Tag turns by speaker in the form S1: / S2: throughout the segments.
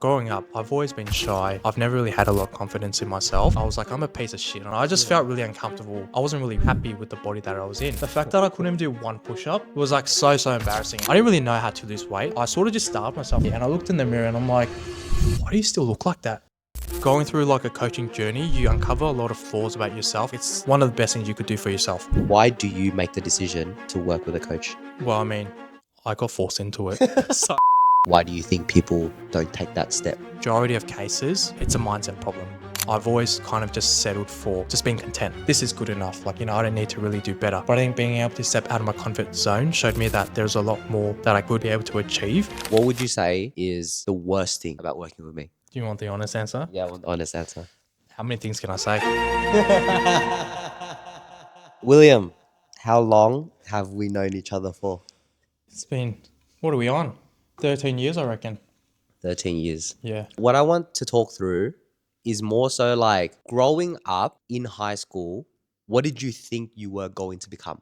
S1: Growing up, I've always been shy. I've never really had a lot of confidence in myself. I was like, I'm a piece of shit. And I just felt really uncomfortable. I wasn't really happy with the body that I was in. The fact that I couldn't even do one push-up was like so embarrassing. I didn't really know how to lose weight. I sort of just starved myself. And I looked in the mirror and I'm like, why do you still look like that? Going through like a coaching journey, you uncover a lot of flaws about yourself. It's one of the best things you could do for yourself.
S2: Why do you make the decision to work with a coach?
S1: Well, I mean, I got forced into it. So
S2: Why do you think people don't take that step?
S1: majority of cases, it's a mindset problem. I've always kind of just settled for just being content. This is good enough. Like, I don't need to really do better. But I think being able to step out of my comfort zone showed me that there's a lot more that I could be able to achieve.
S2: What would you say is the worst thing about working with me?
S1: Do you want the honest answer?
S2: Yeah, I want the honest answer.
S1: How many things can I say?
S2: William, how long have we known each other for?
S1: It's been, what are we on? 13 years, I reckon.
S2: 13 years.
S1: Yeah.
S2: What I want to talk through is more so like growing up in high school, what did you think you were going to become?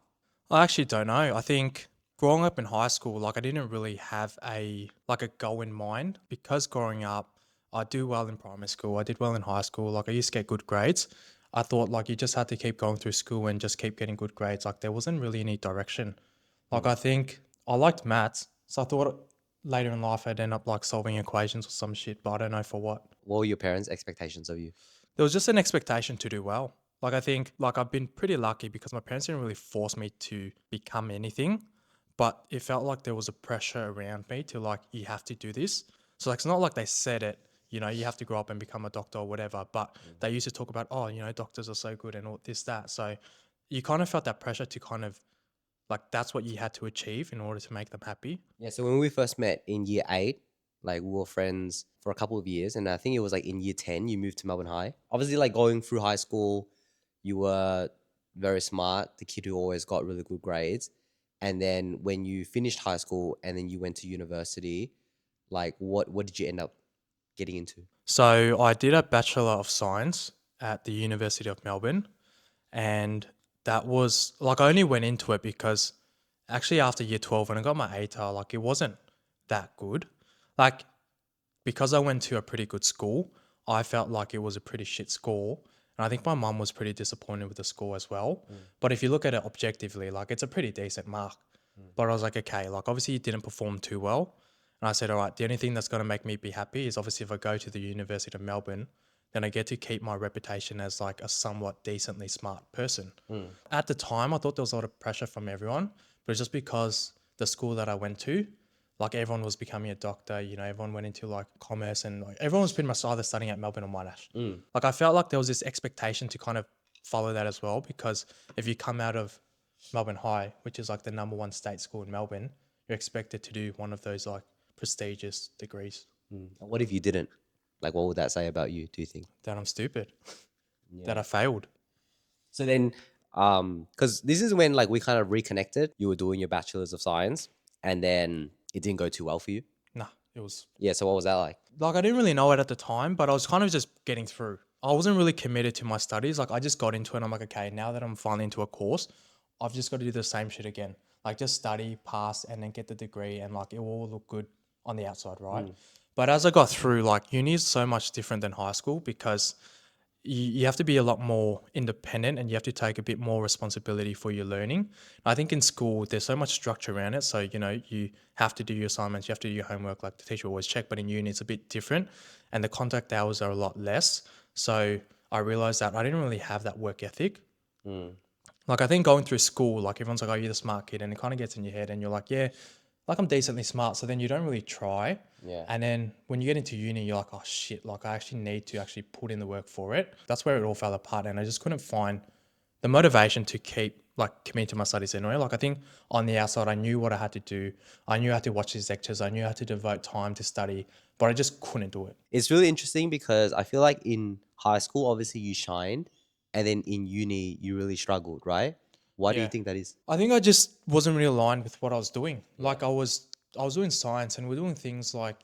S1: I actually don't know. I think growing up in high school, like I didn't really have a goal in mind because growing up, I do well in primary school. I did well in high school. Like I used to get good grades. I thought like you just had to keep going through school and just keep getting good grades. Like there wasn't really any direction. Like I think I liked maths, so I thought later in life I'd end up like solving equations or some shit, but I don't know for what.
S2: What were your parents' expectations of you?
S1: There was just an expectation to do well. Like I think like I've been pretty lucky because my parents didn't really force me to become anything, but it felt like there was a pressure around me to like you have to do this. So like it's not like they said it, you have to grow up and become a doctor or whatever, but they used to talk about, oh, doctors are so good and all this, that. So you kind of felt that pressure to kind of like that's what you had to achieve in order to make them happy.
S2: Yeah, so when we first met in year 8, like we were friends for a couple of years, and I think it was like in year 10 you moved to Melbourne High. Obviously, like going through high school, you were very smart, the kid who always got really good grades. And then when you finished high school and then you went to university, like what did you end up getting into?
S1: So I did a Bachelor of Science at the University of Melbourne, and that was like I only went into it because actually after year 12 when I got my ATAR, like it wasn't that good. Like because I went to a pretty good school, I felt like it was a pretty shit score. And I think my mum was pretty disappointed with the score as well. But if you look at it objectively, like it's a pretty decent mark. But I was like, okay, like obviously you didn't perform too well. And I said, all right, the only thing that's going to make me be happy is obviously if I go to the University of Melbourne, then I get to keep my reputation as like a somewhat decently smart person. At the time, I thought there was a lot of pressure from everyone, but it's just because the school that I went to, like everyone was becoming a doctor, everyone went into like commerce and like everyone was pretty much either studying at Melbourne or Monash. Like I felt like there was this expectation to kind of follow that as well, because if you come out of Melbourne High, which is like the #1 state school in Melbourne, you're expected to do one of those like prestigious degrees.
S2: What if you didn't? Like, what would that say about you, do you think?
S1: That I'm stupid, that I failed.
S2: So then, because this is when like we kind of reconnected. You were doing your Bachelors of Science, and then it didn't go too well for you.
S1: Nah, it was
S2: Yeah, so what was that like?
S1: like I didn't really know it at the time, but I was kind of just getting through. I wasn't really committed to my studies. Like I just got into it and I'm like, okay, now that I'm finally into a course, I've just got to do the same shit again. Like just study, pass, and then get the degree, and like it will all look good on the outside, right? But as I got through, like uni is so much different than high school because you have to be a lot more independent and you have to take a bit more responsibility for your learning. I think in school, there's so much structure around it. So, you have to do your assignments, you have to do your homework, like the teacher will always check, but in uni, it's a bit different and the contact hours are a lot less. So I realized that I didn't really have that work ethic. Like I think going through school, like everyone's like, oh, you're the smart kid, and it kind of gets in your head and you're like, yeah, like I'm decently smart. So then you don't really try.
S2: Yeah.
S1: And then when you get into uni, you're like, oh shit, like I actually need to actually put in the work for it. That's where it all fell apart. And I just couldn't find the motivation to keep like committing to my studies anyway. Like I think on the outside, I knew what I had to do. I knew I had to watch these lectures. I knew I had to devote time to study, but I just couldn't do it.
S2: It's really interesting because I feel like in high school, obviously you shined, and then in uni you really struggled, right? Why do you
S1: Yeah.
S2: think that is?
S1: I think I just wasn't really aligned with what I was doing. Like I was doing science and we're doing things like,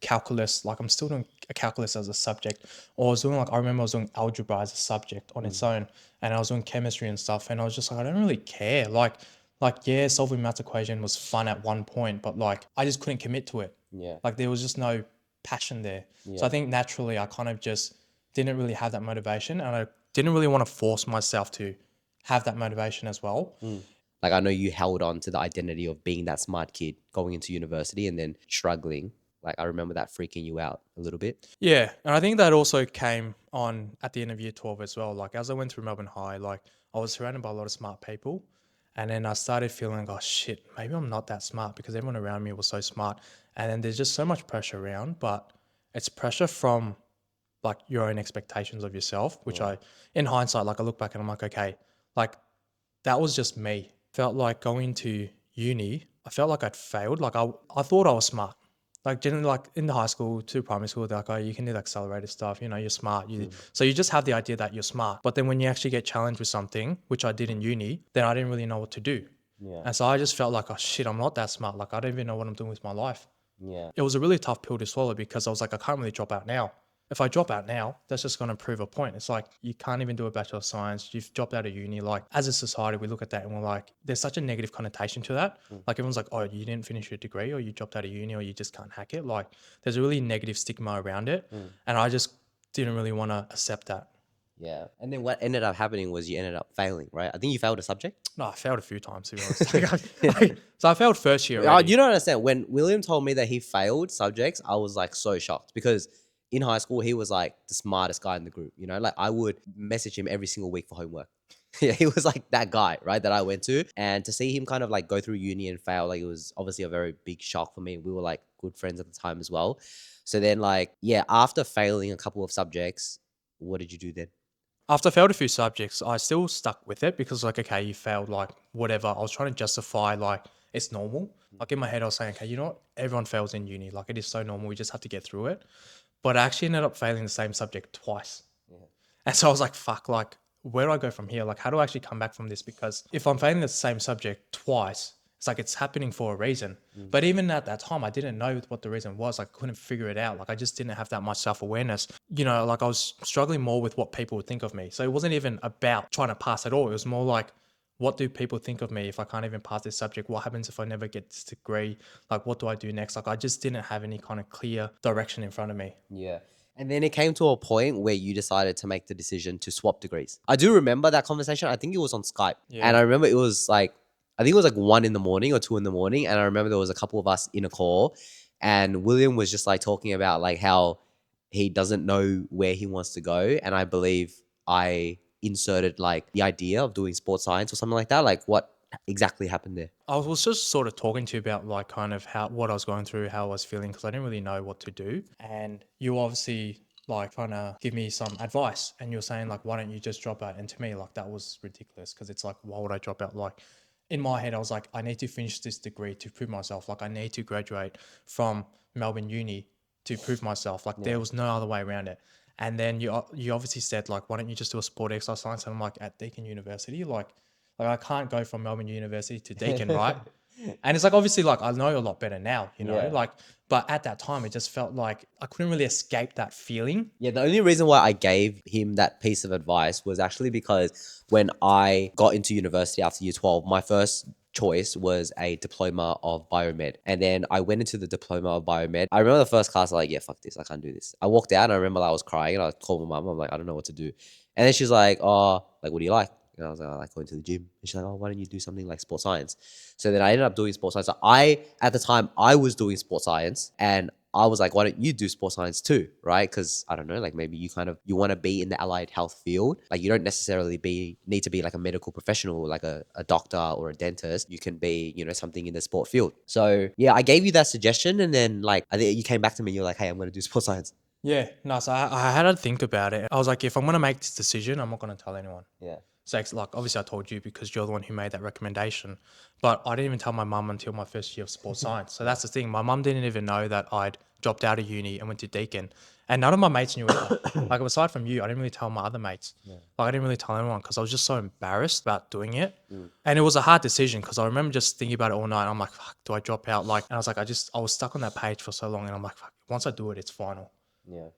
S1: calculus, like I'm still doing a calculus as a subject, or I was doing like, I remember I was doing algebra as a subject on its own, and I was doing chemistry and stuff. And I was just like, I don't really care. Yeah, solving maths equation was fun at one point, but like, I just couldn't commit to it.
S2: Yeah.
S1: Like there was just no passion there. So
S2: Yeah.
S1: I think naturally I kind of just didn't really have that motivation, and I didn't really want to force myself to have that motivation as well.
S2: Like I know you held on to the identity of being that smart kid going into university and then struggling. Like I remember that freaking you out a little bit.
S1: Yeah, and I think that also came on at the end of year 12 as well. Like as I went through Melbourne High, like I was surrounded by a lot of smart people, and then I started feeling, oh shit, maybe I'm not that smart because everyone around me was so smart. And then there's just so much pressure around, but it's pressure from like your own expectations of yourself, which
S2: Yeah.
S1: I, in hindsight, like I look back and I'm like, okay, like that was just me. Felt like going to uni, I felt like I'd failed. Like I thought I was smart. Like generally, like in the high school to primary school, they're like, oh, you can do the accelerated stuff. You know, you're smart. So you just have the idea that you're smart. But then when you actually get challenged with something, which I did in uni, then I didn't really know what to do.
S2: Yeah.
S1: And so I just felt like, oh shit, I'm not that smart. Like I don't even know what I'm doing with my life.
S2: Yeah.
S1: It was a really tough pill to swallow because I was like, I can't really drop out now. If I drop out now, that's just going to prove a point. It's like, you can't even do a Bachelor of Science. You've dropped out of uni. Like, as a society, we look at that and we're like, there's such a negative connotation to that. Like, everyone's like, oh, you didn't finish your degree, or you dropped out of uni, or you just can't hack it. Like, there's a really negative stigma around it. And I just didn't really want to accept that.
S2: Yeah. And then what ended up happening was you ended up failing, right? I think you failed a subject.
S1: No, I failed a few times, to be honest. So I failed first year
S2: Oh,
S1: already.
S2: you don't understand. When William told me that he failed subjects, I was like so shocked because in high school he was like the smartest guy in the group. You know, like I would message him every single week for homework. Yeah, he was like that guy, right? That I went to, and to see him kind of like go through uni and fail, like it was obviously a very big shock for me. We were like good friends at the time as well. So then, like, yeah, after failing a couple of subjects, what did you do then?
S1: After I failed a few subjects, I still stuck with it because, like, okay, you failed, like, whatever. I was trying to justify, like, it's normal. Like, in my head, I was saying, okay, you know what? Everyone fails in uni. Like, it is so normal. We just have to get through it. But I actually ended up failing the same subject twice. And so I was like, fuck, like, where do I go from here? Like, how do I actually come back from this? Because if I'm failing the same subject twice, it's like it's happening for a reason. But even at that time, I didn't know what the reason was. Like, I couldn't figure it out. Like, I just didn't have that much self awareness. You know, like I was struggling more with what people would think of me. So it wasn't even about trying to pass at all. It was more like, what do people think of me if I can't even pass this subject? What happens if I never get this degree? Like, what do I do next? Like, I just didn't have any kind of clear direction in front of me.
S2: Yeah. And then it came to a point where you decided to make the decision to swap degrees. I do remember that conversation. I think it was on Skype.
S1: Yeah.
S2: And I remember it was like, I think it was like 1 in the morning or 2 in the morning. And I remember there was a couple of us in a call. And William was just like talking about like how he doesn't know where he wants to go. And I believe I inserted like the idea of doing sports science or something like that. Like what exactly happened there?
S1: I was just sort of talking to you about like kind of what I was going through, how I was feeling, because I didn't really know what to do. And you obviously like trying to give me some advice, and you're saying like, why don't you just drop out? And to me, like that was ridiculous because it's like, why would I drop out? Like in my head, I was like, I need to finish this degree to prove myself. Like I need to graduate from Melbourne Uni to prove myself. Like there was no other way around it. And then you obviously said like, why don't you just do a sport exercise science? And I'm like, at Deakin University, like I can't go from Melbourne University to Deakin, right? And it's like obviously like I know a lot better now, you know,
S2: Yeah.
S1: like but at that time it just felt like I couldn't really escape that feeling.
S2: Yeah, the only reason why I gave him that piece of advice was actually because when I got into university after year 12, my first choice was a diploma of biomed. And then I went into the diploma of biomed. I remember the first class, I was like, yeah, fuck this. I can't do this. I walked out and I remember I was crying and I called my mum. I'm like, I don't know what to do. And then she's like, oh, like, what do you like? And I was like, I like going to the gym. And she's like, oh, why don't you do something like sports science? So then I ended up doing sports science. So at the time, I was doing sports science and I was like, why don't you do sports science too? Right? Because I don't know, like maybe you want to be in the allied health field. Like you don't necessarily need to be like a medical professional, like a doctor or a dentist. You can be, something in the sport field. So yeah, I gave you that suggestion. And then like, I think you came back to me and you're like, hey, I'm going to do sports science.
S1: Yeah, no, so I had to think about it. I was like, if I'm gonna make this decision, I'm not gonna tell anyone.
S2: Yeah.
S1: So it's like obviously I told you because you're the one who made that recommendation, but I didn't even tell my mum until my first year of sports science. So that's the thing. My mum didn't even know that I'd dropped out of uni and went to Deakin, and none of my mates knew either. Like aside from you, I didn't really tell my other mates. Like I didn't really tell anyone because I was just so embarrassed about doing it, and it was a hard decision because I remember just thinking about it all night. I'm like, fuck, do I drop out? Like, and I was like, I was stuck on that page for so long, and I'm like, fuck, once I do it, it's final.
S2: Yeah.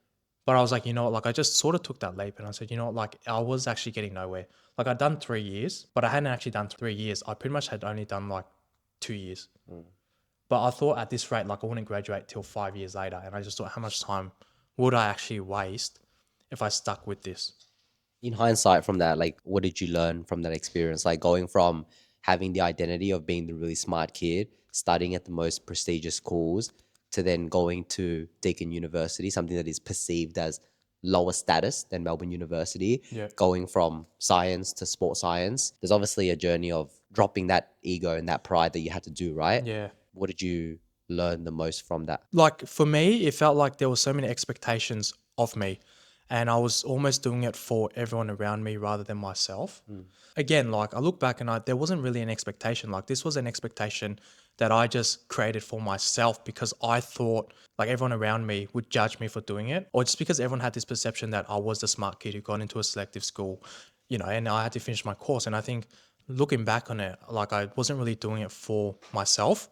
S1: But I was like, you know what, like I just sort of took that leap and I said, you know what, like I was actually getting nowhere. Like I'd done 3 years, but I hadn't actually done 3 years. I pretty much had only done like 2 years. But I thought at this rate, like I wouldn't graduate till 5 years later. And I just thought, how much time would I actually waste if I stuck with this?
S2: In hindsight from that, like what did you learn from that experience? Like going from having the identity of being the really smart kid, studying at the most prestigious schools, to then going to Deakin University, something that is perceived as lower status than Melbourne University,
S1: Yeah.
S2: going from science to sports science. There's obviously a journey of dropping that ego and that pride that you had to do, right?
S1: Yeah.
S2: What did you learn the most from that?
S1: Like for me, it felt like there were so many expectations of me, and I was almost doing it for everyone around me rather than myself. Again, like I look back and there wasn't really an expectation. Like this was an expectation that I just created for myself because I thought like everyone around me would judge me for doing it, or just because everyone had this perception that I was the smart kid who got into a selective school, and I had to finish my course. And I think looking back on it, like I wasn't really doing it for myself.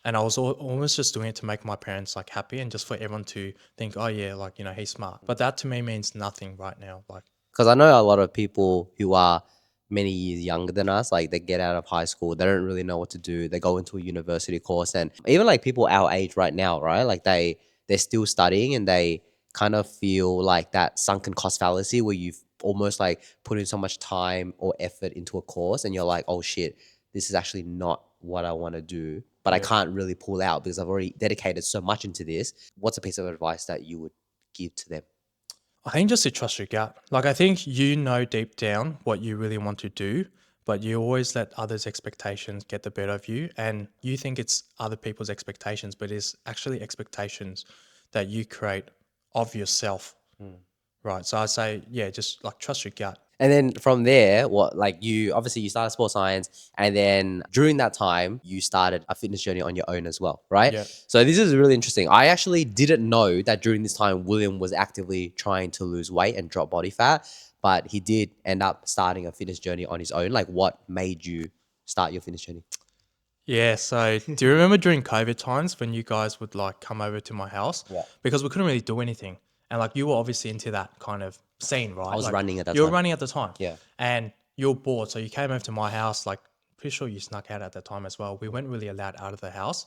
S1: And I was almost just doing it to make my parents like happy and just for everyone to think, oh yeah, like, he's smart. But that to me means nothing right now. Like,
S2: Because I know a lot of people who are many years younger than us, like they get out of high school, they don't really know what to do. They go into a university course, and even like people our age right now, right? Like they're still studying, and they kind of feel like that sunken cost fallacy where you've almost like put in so much time or effort into a course, and you're like, oh shit, this is actually not what I want to do, but I
S1: yeah.
S2: can't really pull out because I've already dedicated so much into this. What's a piece of advice that you would give to them?
S1: I think just to trust your gut. Like, I think deep down what you really want to do, but you always let others' expectations get the better of you. And you think it's other people's expectations, but it's actually expectations that you create of yourself. Right. So I'd say, yeah, just like trust your gut.
S2: And then from there, what like you obviously you started sports science, and then during that time you started a fitness journey on your own as well, right?
S1: Yeah.
S2: So this is really interesting. I actually didn't know that during this time William was actively trying to lose weight and drop body fat, but he did end up starting a fitness journey on his own. Like, what made you start your fitness journey?
S1: Yeah, so do you remember during COVID times when you guys would like come over to my house?
S2: Yeah.
S1: Because we couldn't really do anything. And like you were obviously into that kind of scene,
S2: I
S1: right?
S2: was
S1: Like
S2: running at that
S1: you were
S2: time.
S1: running at the time.
S2: Yeah.
S1: And you're bored. So you came over to my house, like pretty sure you snuck out at that time as well. We weren't really allowed out of the house.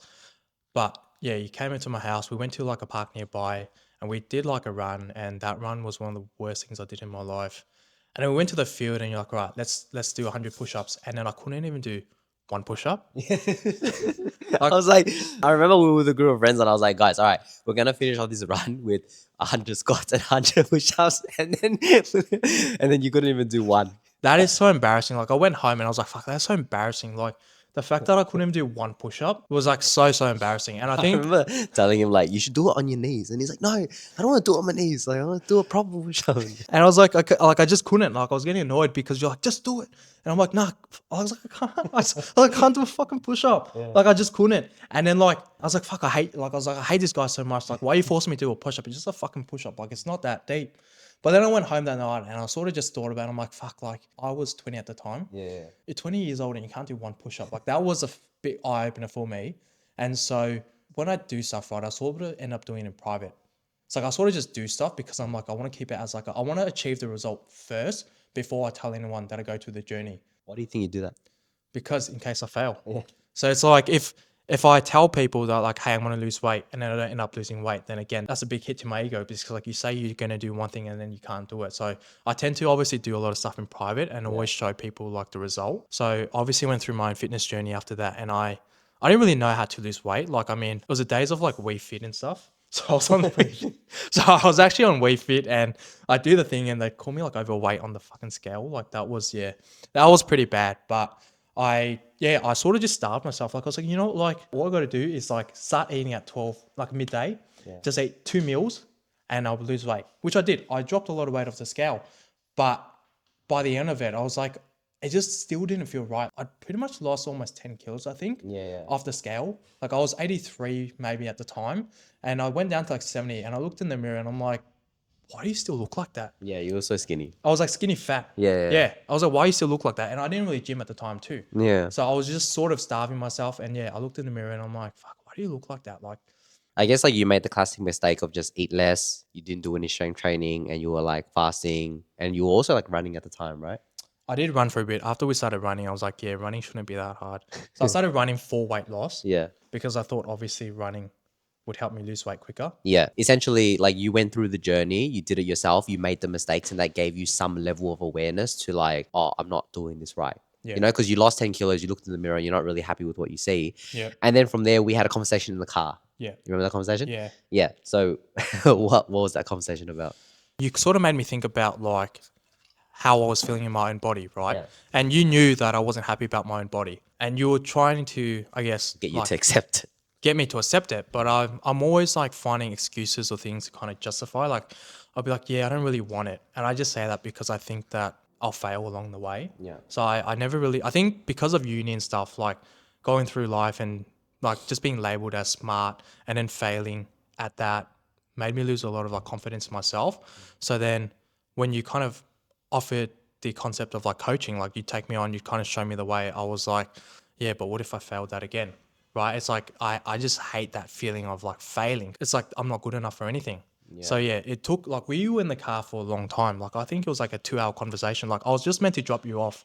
S1: But yeah, you came into my house. We went to like a park nearby and we did like a run. And that run was one of the worst things I did in my life. And then we went to the field and you're like, all right, let's do 100 push-ups. And then I couldn't even do one push-up.
S2: I was like, I remember we were with a group of friends, and I was like, guys, all right, we're gonna finish off this run with 100 squats and 100 push-ups, and then you couldn't even do one.
S1: That is so embarrassing. Like I went home and I was like, fuck, that's so embarrassing. Like the fact that I couldn't even do one push-up was like so embarrassing. And I
S2: I
S1: think
S2: remember telling him like, you should do it on your knees, and he's like, no, I don't want to do it on my knees. Like, I want to do a proper push-up.
S1: and I was like, I just couldn't. Like I was getting annoyed because you're like, just do it. And I'm like, nah. I was like, I can't. I can't do a fucking push-up. Like I just couldn't. And then like I was like, fuck, I hate this guy so much. Like, why are you forcing me to do a push-up? It's just a fucking push-up. Like it's not that deep. But then I went home that night and I sort of just thought about it. I'm like, fuck, like I was 20 at the time.
S2: Yeah.
S1: You're 20 years old and you can't do one push-up. Like that was a big eye-opener for me. And so when I do stuff right, I sort of end up doing it in private. It's like I sort of just do stuff because I'm like, I want to keep it as like, I want to achieve the result first before I tell anyone that I go through the journey.
S2: Why do you think you do that?
S1: Because in case I fail.
S2: Yeah.
S1: So it's like if I tell people that like, hey, I'm going to lose weight and then I don't end up losing weight, then again, that's a big hit to my ego because like you say you're going to do one thing and then you can't do it. So I tend to obviously do a lot of stuff in private and always show people like the result. So obviously went through my own fitness journey after that and I didn't really know how to lose weight. Like, I mean, it was the days of like We Fit and stuff. So I was on so I was actually on We Fit and I do the thing and they call me like overweight on the fucking scale. Like that was pretty bad. But I sort of just starved myself. Like I was like, like what I got to do is like start eating at 12, like midday, just eat 2 meals and I'll lose weight, which I did. I dropped a lot of weight off the scale, but by the end of it, I was like, it just still didn't feel right. I pretty much lost almost 10 kilos, I think, off the scale. Like I was 83 maybe at the time and I went down to like 70 and I looked in the mirror and I'm like, why do you still look like that?
S2: Yeah, you were so skinny.
S1: I was like skinny fat.
S2: Yeah.
S1: I was like, why you still look like that? And I didn't really gym at the time too.
S2: Yeah.
S1: So I was just sort of starving myself. And I looked in the mirror and I'm like, fuck, why do you look like that? Like,
S2: I guess like you made the classic mistake of just eat less. You didn't do any strength training, and you were like fasting, and you were also like running at the time, right?
S1: I did run for a bit. After we started running, I was like, yeah, running shouldn't be that hard. So I started running for weight loss
S2: Yeah.
S1: because I thought obviously running would help me lose weight quicker.
S2: Yeah. Essentially, like you went through the journey, you did it yourself, you made the mistakes, and that gave you some level of awareness to like, oh, I'm not doing this right.
S1: Yeah.
S2: You know, because you lost 10 kilos, you looked in the mirror, and you're not really happy with what you see.
S1: Yeah.
S2: And then from there, we had a conversation in the car.
S1: Yeah.
S2: You remember that conversation?
S1: Yeah.
S2: Yeah. So what was that conversation about?
S1: You sort of made me think about like how I was feeling in my own body, right?
S2: Yeah.
S1: And you knew that I wasn't happy about my own body. And you were trying to, I guess,
S2: Get you
S1: like
S2: to accept it.
S1: get me to accept it. But I'm always like finding excuses or things to kind of justify. Like I'll be like, yeah, I don't really want it. And I just say that because I think that I'll fail along the way.
S2: Yeah.
S1: So I never really, I think because of uni and stuff, like going through life and like just being labeled as smart and then failing at that made me lose a lot of like confidence in myself. So then when you kind of offered the concept of like coaching, like you take me on, you kind of show me the way, I was like, yeah, but what if I failed that again? Right? It's like I just hate that feeling of like failing. It's like I'm not good enough for anything. So yeah, it took like we were in the car for a long time. Like I think it was like a 2 hour conversation. Like I was just meant to drop you off.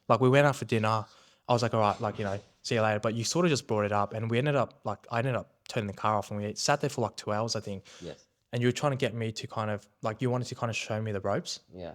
S1: Like we went out for dinner. I was like, all right, like, you know, see you later. But you sort of just brought it up and we ended up like I ended up turning the car off and we sat there for like 2 hours, I think.
S2: Yes.
S1: And you were trying to get me to kind of like you wanted to kind of show me the ropes.
S2: Yeah.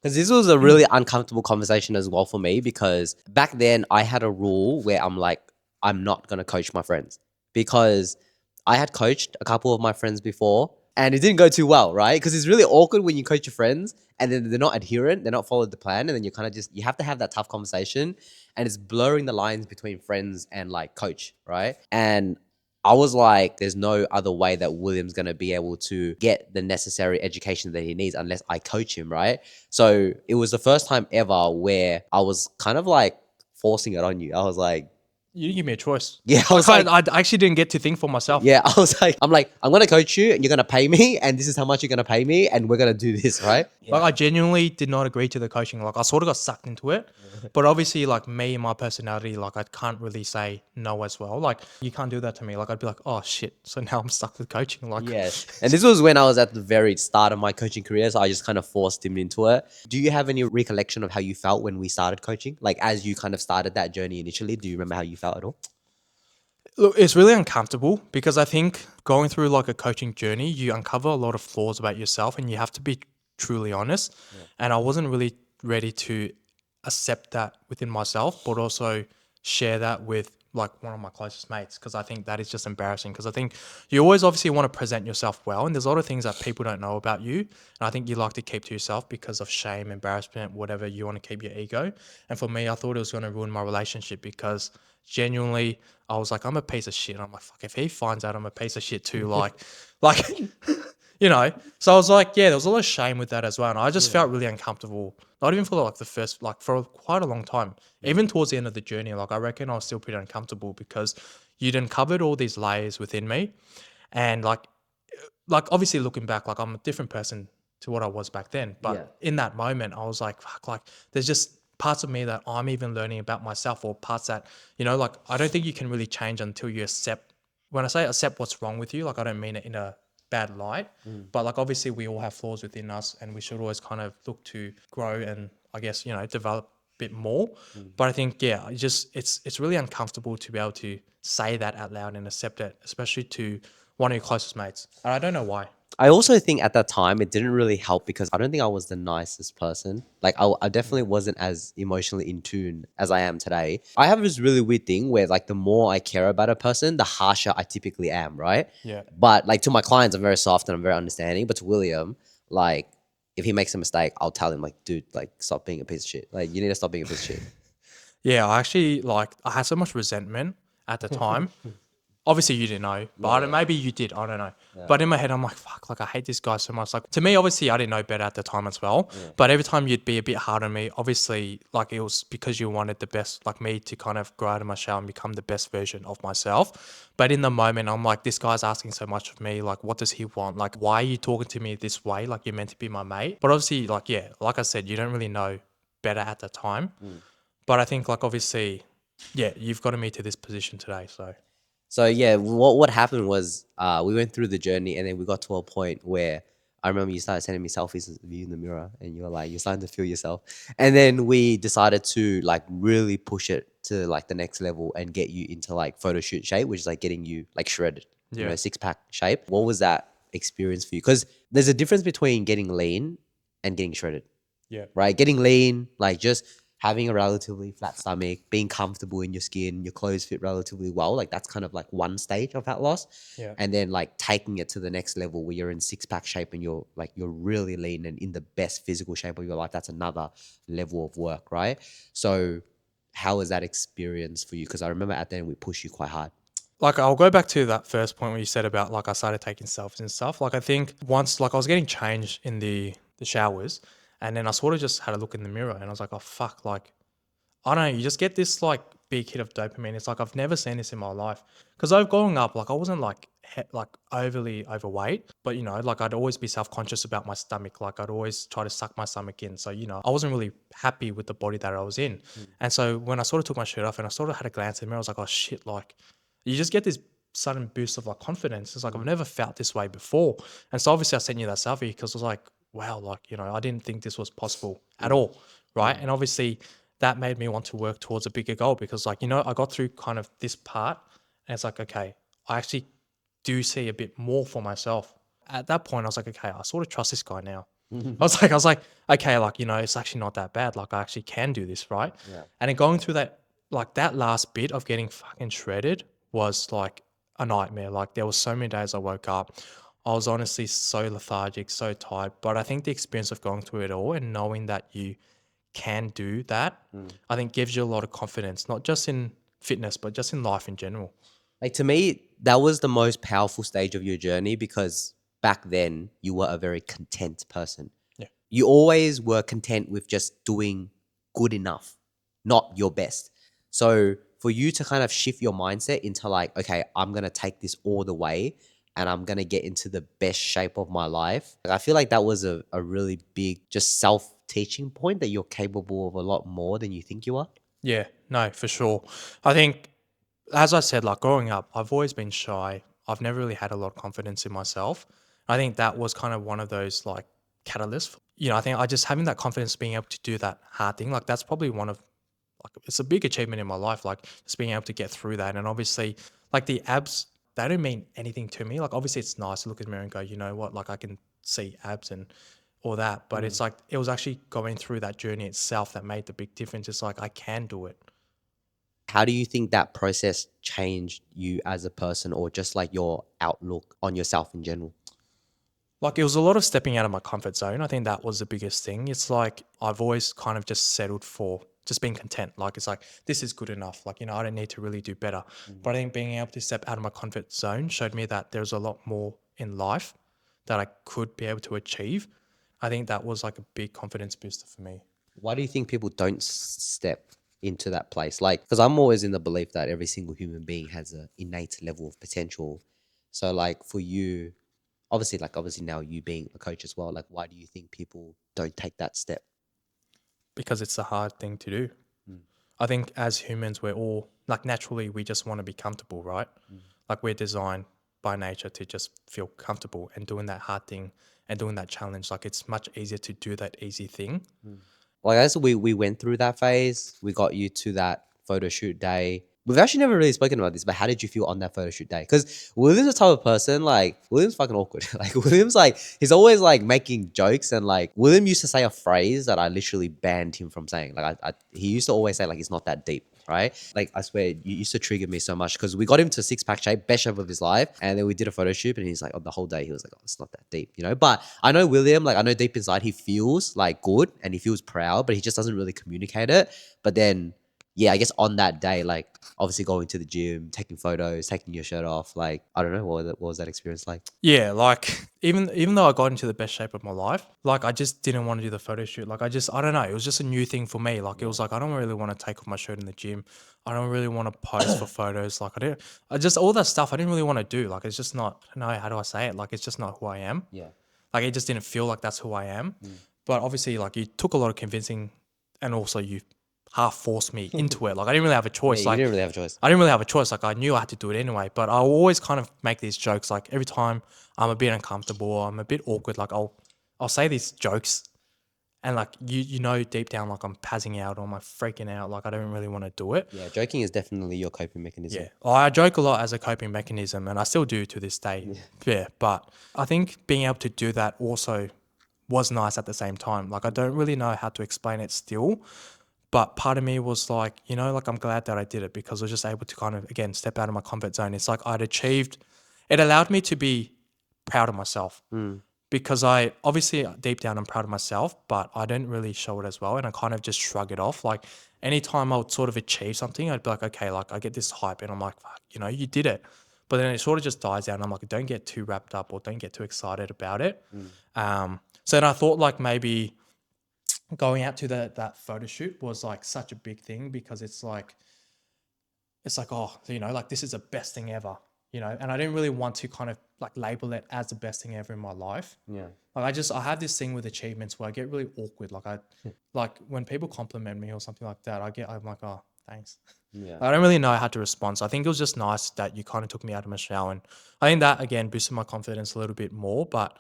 S2: Because this was a really uncomfortable conversation as well for me because back then I had a rule where I'm like, I'm not going to coach my friends because I had coached a couple of my friends before and it didn't go too well, right? Because it's really awkward when you coach your friends and then they're not adherent, they're not followed the plan, and then you kind of just, you have to have that tough conversation and it's blurring the lines between friends and like coach, right? And I was like, there's no other way that William's going to be able to get the necessary education that he needs unless I coach him, right? So it was the first time ever where I was kind of like forcing it on you. I was like,
S1: You didn't give me a choice.
S2: yeah, I was like,
S1: I actually didn't get to think for myself.
S2: yeah, I was like, I'm going to coach you and you're going to pay me and this is how much you're going to pay me and we're going to do this, right?
S1: Like I genuinely did not agree to the coaching. Like I sort of got sucked into it, but obviously like me and my personality, like I can't really say no as well. Like you can't do that to me. Like I'd be like, oh shit. So now I'm stuck with coaching. Like
S2: Yes. And this was when I was at the very start of my coaching career. So I just kind of forced him into it. Do you have any recollection of how you felt when we started coaching? Like as you kind of started that journey initially, do you remember how you felt at all?
S1: look, it's really uncomfortable because I think going through like a coaching journey, you uncover a lot of flaws about yourself and you have to be truly honest. And I wasn't really ready to accept that within myself, but also share that with like one of my closest mates because I think that is just embarrassing because I think you always obviously want to present yourself well and there's a lot of things that people don't know about you and I think you like to keep to yourself because of shame, embarrassment, whatever, you want to keep your ego. And for me, I thought it was going to ruin my relationship because genuinely I was like, I'm a piece of shit. I'm like, fuck, if he finds out I'm a piece of shit too, like you know. So I was like, yeah, there was a lot of shame with that as well. And I just felt really uncomfortable. Not even for like the first, like for quite a long time. Even towards the end of the journey, like I reckon I was still pretty uncomfortable because you'd uncovered all these layers within me. And like obviously looking back, like I'm a different person to what I was back then. But in that moment, I was like, fuck, like there's just parts of me that I'm even learning about myself or parts that, you know, like I don't think you can really change until you accept. When I say accept what's wrong with you, like I don't mean it in a bad light, but like obviously we all have flaws within us and we should always kind of look to grow and I guess, you know, develop a bit more. But I think, yeah, it's really uncomfortable to be able to say that out loud and accept it, especially to one of your closest mates. And I don't know why.
S2: I also think at that time it didn't really help because I don't think I was the nicest person. Like I definitely wasn't as emotionally in tune as I am today. I have this really weird thing where like the more I care about a person, the harsher I typically am, right?
S1: Yeah.
S2: But like to my clients, I'm very soft and I'm very understanding. But to William, like if he makes a mistake, I'll tell him like, dude, like stop being a piece of shit. Like you need to stop being a piece of shit.
S1: Yeah, I actually like I had so much resentment at the time. Obviously you didn't know, but I don't, maybe you did. I don't know. But in my head, I'm like, fuck, like I hate this guy so much. Like to me, obviously I didn't know better at the time as well. But every time you'd be a bit hard on me, obviously like it was because you wanted the best, like me to kind of grow out of my shell and become the best version of myself. But in the moment, I'm like, this guy's asking so much of me. Like, what does he want? Like, why are you talking to me this way? Like you're meant to be my mate. But obviously, like, yeah, like I said, you don't really know better at the time. But I think like obviously, yeah, you've gotten me to this position today. So
S2: So yeah, what happened was we went through the journey and then we got to a point where I remember you started sending me selfies of you in the mirror, and you're like, you're starting to feel yourself. And then we decided to like really push it to like the next level and get you into like photo shoot shape, which is like getting you like shredded, you
S1: Yeah.
S2: know, 6-pack shape. What was that experience for you? Because there's a difference between getting lean and getting shredded,
S1: Yeah.
S2: right? Getting lean, like just having a relatively flat stomach, being comfortable in your skin, your clothes fit relatively well. Like that's kind of like one stage of fat loss.
S1: Yeah.
S2: And then like taking it to the next level where you're in 6-pack shape and you're like, you're really lean and in the best physical shape of your life. That's another level of work, right? So how was that experience for you? Because I remember at the end we pushed you quite hard.
S1: Like I'll go back to that first point where you said about like I started taking selfies and stuff. Like I think once like I was getting changed in the showers, and then I sort of just had a look in the mirror and I was like, oh fuck, like I don't know, you just get this like big hit of dopamine. It's like I've never seen this in my life. Because I've growing up, like I wasn't like like overly overweight, but you know, like I'd always be self conscious about my stomach. Like I'd always try to suck my stomach in. So you know, I wasn't really happy with the body that I was in. And so when I sort of took my shirt off and I sort of had a glance in the mirror, I was like, oh shit, like you just get this sudden boost of like confidence. It's like I've never felt this way before. And so obviously I sent you that selfie because I was like, wow, like you know, I didn't think this was possible at all, right? And obviously that made me want to work towards a bigger goal because like you know I got through kind of this part and it's like okay, I actually do see a bit more for myself. At that point I was like, okay, I sort of trust this guy now. I was like okay, like you know it's actually not that bad, like I actually can do this, right?
S2: Yeah.
S1: And then going through that, like that last bit of getting fucking shredded was like a nightmare. Like there was so many days I woke up, I was honestly so lethargic, so tired, but I think the experience of going through it all and knowing that you can do that, I think gives you a lot of confidence, not just in fitness, but just in life in general.
S2: Like to me, that was the most powerful stage of your journey because back then you were a very content person.
S1: Yeah.
S2: You always were content with just doing good enough, not your best. So for you to kind of shift your mindset into like, okay, I'm going to take this all the way and I'm going to get into the best shape of my life. Like, I feel like that was a really big, just self teaching point that you're capable of a lot more than you think you are.
S1: Yeah, no, for sure. I think, as I said, like growing up, I've always been shy. I've never really had a lot of confidence in myself. I think that was kind of one of those like catalysts. You know, I think I just having that confidence, being able to do that hard thing, like that's probably one of like it's a big achievement in my life, like just being able to get through that. And obviously, like the abs, they don't mean anything to me. Like obviously, it's nice to look in the mirror and go, you know what, like I can see abs and all that. But it's like it was actually going through that journey itself that made the big difference. It's like I can do it.
S2: How do you think that process changed you as a person or just like your outlook on yourself in general?
S1: Like it was a lot of stepping out of my comfort zone. I think that was the biggest thing. It's like I've always kind of just settled for just being content. Like it's like this is good enough. Like you know I don't need to really do better. But I think being able to step out of my comfort zone showed me that there's a lot more in life that I could be able to achieve. I think that was like a big confidence booster for me.
S2: Why do you think people don't step into that place? Like, because I'm always in the belief that every single human being has an innate level of potential. So, like, for you, obviously now you being a coach as well, like, why do you think people don't take that step?
S1: Because it's a hard thing to do. I think as humans, we're all like naturally, we just want to be comfortable, right? Like we're designed by nature to just feel comfortable and doing that hard thing and doing that challenge. Like it's much easier to do that easy thing.
S2: Like, as we went through that phase, we got you to that photo shoot day. We've actually never really spoken about this, but how did you feel on that photo shoot day? Because William's the type of person, like, William's fucking awkward. Like, William's like, he's always like making jokes. And like, William used to say a phrase that I literally banned him from saying. Like, he used to always say, like, it's not that deep, right? Like, I swear, you used to trigger me so much because we got him to 6-pack shape, best shape of his life. And then we did a photo shoot and he's like, on the whole day, he was like, oh, it's not that deep, you know? But I know William, like, I know deep inside he feels like good and he feels proud, but he just doesn't really communicate it. But then, yeah, I guess on that day, like obviously going to the gym, taking photos, taking your shirt off, like I don't know, what was that experience like?
S1: Yeah, like even though I got into the best shape of my life, like I just didn't want to do the photo shoot. Like I don't know, it was just a new thing for me. Like it was like I don't really want to take off my shirt in the gym. I don't really want to pose for photos. Like I just all that stuff I didn't really want to do. Like it's just not. I don't know how do I say it? Like it's just not who I am.
S2: Yeah.
S1: Like it just didn't feel like that's who I am. But obviously, like you took a lot of convincing, and also you half forced me into it. Like I didn't really have a
S2: Yeah,
S1: choice.
S2: you
S1: Like
S2: didn't really have a choice.
S1: I didn't really have a choice. Like I knew I had to do it anyway. But I always kind of make these jokes. Like every time I'm a bit uncomfortable, I'm a bit awkward. Like I'll say these jokes, and like you know deep down like I'm passing out or I'm like freaking out. Like I don't really want to do it.
S2: Yeah, joking is definitely your coping mechanism.
S1: Yeah, I joke a lot as a coping mechanism, and I still do to this day. Yeah, but I think being able to do that also was nice at the same time. Like I don't really know how to explain it still, but part of me was like, like I'm glad that I did it because I was just able to kind of again step out of my comfort zone. It's like I'd achieved. It allowed me to be proud of myself because I obviously deep down I'm proud of myself, but I didn't really show it as well, and I kind of just shrug it off. Like anytime I would sort of achieve something, I'd be like, okay, like I get this hype, and I'm like, fuck, you did it. But then it sort of just dies down. I'm like, don't get too wrapped up or don't get too excited about it. So then I thought like maybe going out to that photo shoot was like such a big thing because it's like oh, like this is the best thing ever, and I didn't really want to kind of like label it as the best thing ever in my life.
S2: Yeah.
S1: Like I have this thing with achievements where I get really awkward. Like like when people compliment me or something like that, I'm like, oh, thanks.
S2: Yeah.
S1: I don't really know how to respond. So I think it was just nice that you kind of took me out of my shell, and I think that again boosted my confidence a little bit more. But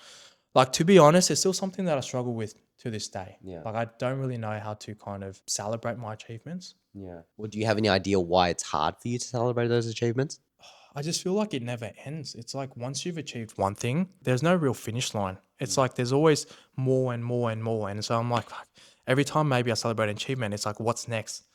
S1: like to be honest, it's still something that I struggle with to this day.
S2: Yeah.
S1: Like I don't really know how to kind of celebrate my achievements.
S2: Yeah. Well, do you have any idea why it's hard for you to celebrate those achievements?
S1: I just feel like it never ends. It's like once you've achieved one thing, there's no real finish line. It's like there's always more and more and more. And so I'm like, fuck, every time maybe I celebrate an achievement, it's like, what's next?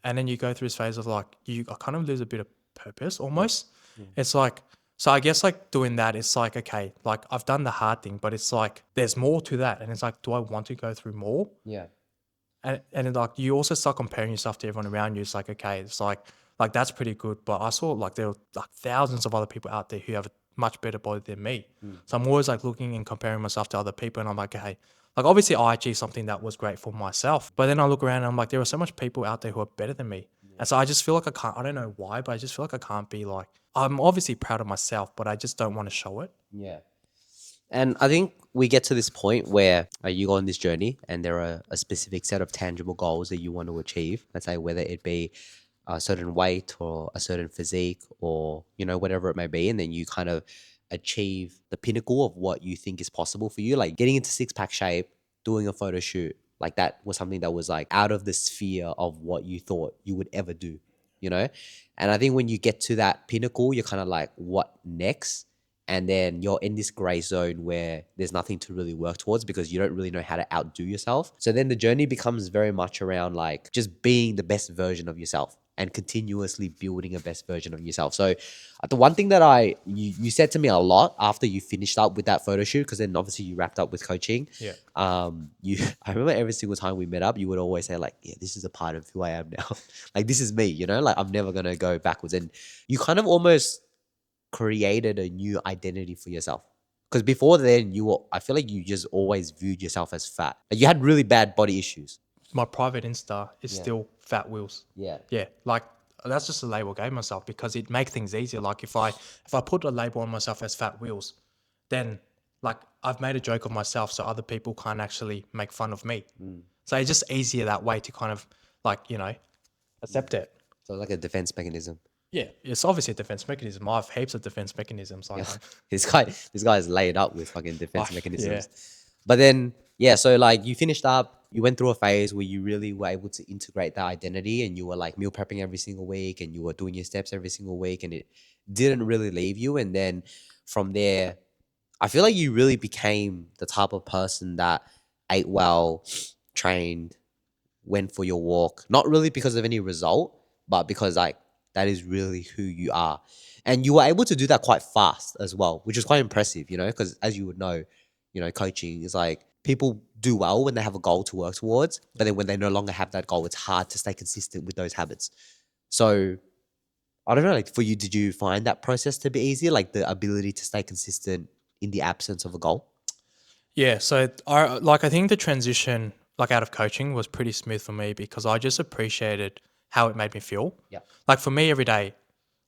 S1: And then you go through this phase of like, I kind of lose a bit of purpose almost. It's like, so I guess like doing that, it's like, okay, like I've done the hard thing, but it's like, there's more to that. And it's like, do I want to go through more?
S2: Yeah.
S1: And then like you also start comparing yourself to everyone around you. It's like, okay, it's like that's pretty good. But I saw like there are like thousands of other people out there who have a much better body than me. So I'm always like looking and comparing myself to other people, and I'm like, hey, like obviously I achieved something that was great for myself. But then I look around and I'm like, there are so much people out there who are better than me. And so I just feel like I don't know why, but I just feel like I can't be like, I'm obviously proud of myself, but I just don't want to show it.
S2: Yeah. And I think we get to this point where you go on this journey and there are a specific set of tangible goals that you want to achieve. Let's say whether it be a certain weight or a certain physique or, whatever it may be. And then you kind of achieve the pinnacle of what you think is possible for you. Like getting into six-pack shape, doing a photo shoot. Like that was something that was like out of the sphere of what you thought you would ever do, And I think when you get to that pinnacle, you're kind of like, what next? And then you're in this gray zone where there's nothing to really work towards because you don't really know how to outdo yourself. So then the journey becomes very much around like just being the best version of yourself and continuously building a best version of yourself. So the one thing that you said to me a lot after you finished up with that photo shoot, because then obviously you wrapped up with coaching.
S1: Yeah.
S2: I remember every single time we met up, you would always say like, yeah, this is a part of who I am now. Like this is me, like I'm never going to go backwards. And you kind of almost created a new identity for yourself. Because before then, I feel like you just always viewed yourself as fat. Like you had really bad body issues.
S1: My private Insta is
S2: Yeah.
S1: still Fat Wheels.
S2: Yeah.
S1: Yeah, like that's just a label I gave myself because it makes things easier. Like if I put a label on myself as Fat Wheels, then like I've made a joke of myself so other people can't actually make fun of me. So it's just easier that way to kind of like, accept it.
S2: So like a defense mechanism.
S1: Yeah, it's obviously a defense mechanism. I have heaps of defense mechanisms. Like,
S2: This guy is laid up with fucking defense mechanisms.
S1: yeah.
S2: But then, yeah, so like you finished up, you went through a phase where you really were able to integrate that identity and you were like meal prepping every single week and you were doing your steps every single week and it didn't really leave you. And then from there, I feel like you really became the type of person that ate well, trained, went for your walk, not really because of any result, but because like that is really who you are. And you were able to do that quite fast as well, which is quite impressive, because as you would know, coaching is like people do well when they have a goal to work towards, but then when they no longer have that goal, it's hard to stay consistent with those habits. So I don't know, like for you, did you find that process to be easier? Like the ability to stay consistent in the absence of a goal?
S1: Yeah, so I think the transition like out of coaching was pretty smooth for me because I just appreciated how it made me feel.
S2: Yeah.
S1: Like for me every day,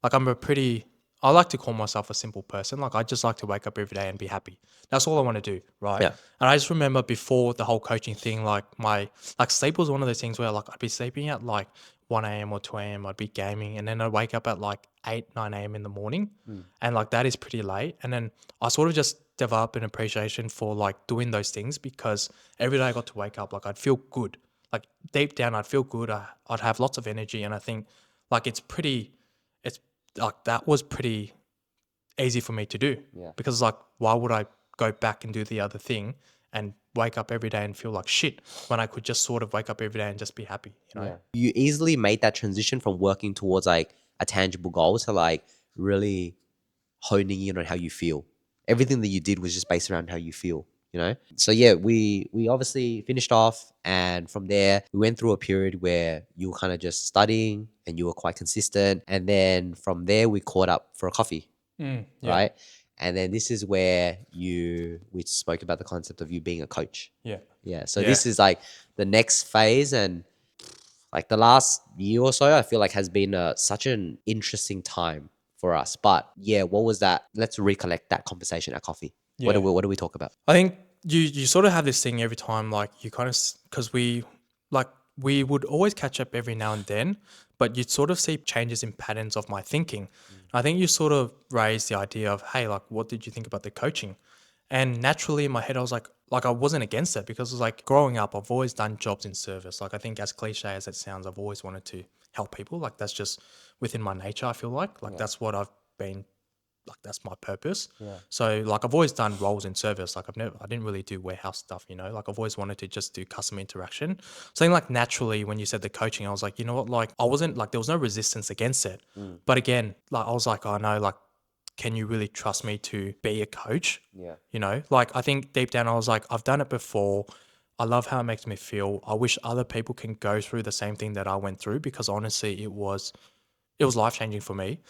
S1: like I'm a pretty I like to call myself a simple person. Like I just like to wake up every day and be happy. That's all I want to do, right?
S2: Yeah.
S1: And I just remember before the whole coaching thing, like my like sleep was one of those things where like I'd be sleeping at like 1 a.m. or 2 a.m. I'd be gaming, and then I'd wake up at like 8, 9 a.m. in the morning. And like that is pretty late. And then I sort of just developed an appreciation for like doing those things because every day I got to wake up, like I'd feel good. Like deep down, I'd feel good. I'd have lots of energy. And I think like it's like that was pretty easy for me to do.
S2: Yeah.
S1: Because like, why would I go back and do the other thing and wake up every day and feel like shit when I could just sort of wake up every day and just be happy, you know?
S2: Yeah. You easily made that transition from working towards like a tangible goal to like really honing in on how you feel. Everything that you did was just based around how you feel, you know? So yeah, we obviously finished off, and from there we went through a period where you were kind of just studying and you were quite consistent. And then from there we caught up for a coffee,
S1: Yeah.
S2: right? And then this is where we spoke about the concept of you being a coach.
S1: Yeah.
S2: Yeah. So
S1: Yeah.
S2: this is like the next phase, and like the last year or so, I feel like has been such an interesting time for us. But yeah, what was that? Let's recollect that conversation at coffee.
S1: Yeah.
S2: What do we talk about?
S1: I think you sort of have this thing every time, like you kind of because we would always catch up every now and then, but you'd sort of see changes in patterns of my thinking. I think you sort of raised the idea of, hey, like what did you think about the coaching? And naturally in my head, I was like I wasn't against it because it was like growing up, I've always done jobs in service. Like I think as cliche as it sounds, I've always wanted to help people. Like that's just within my nature. I feel like that's what I've been like that's my purpose.
S2: Yeah.
S1: So like I've always done roles in service. Like I didn't really do warehouse stuff, you know. Like I've always wanted to just do customer interaction. So I think like naturally when you said the coaching, I was like, you know what, like I wasn't like there was no resistance against it. But again, like I was like, oh no, like can you really trust me to be a coach?
S2: Yeah.
S1: You know, like I think deep down I was like, I've done it before. I love how it makes me feel. I wish other people can go through the same thing that I went through because honestly it was life changing for me.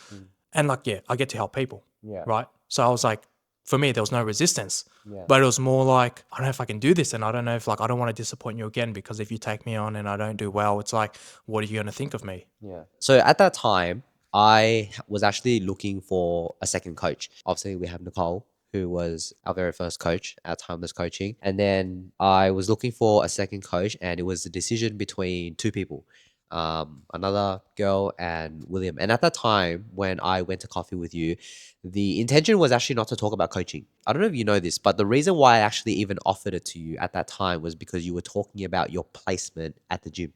S1: And like, yeah, I get to help people.
S2: Yeah.
S1: Right. So I was like, for me, there was no resistance.
S2: Yeah.
S1: But it was more like, I don't know if I can do this. And I don't know if like, I don't want to disappoint you again because if you take me on and I don't do well, it's like, what are you going to think of me?
S2: Yeah. So at that time, I was actually looking for a second coach. Obviously, we have Nicole, who was our very first coach at Timeless Coaching. And then I was looking for a second coach, and it was a decision between two people, another girl and William. And at that time, when I went to coffee with you, the intention was actually not to talk about coaching. I don't know if you know this, but the reason why I actually even offered it to you at that time was because you were talking about your placement at the gym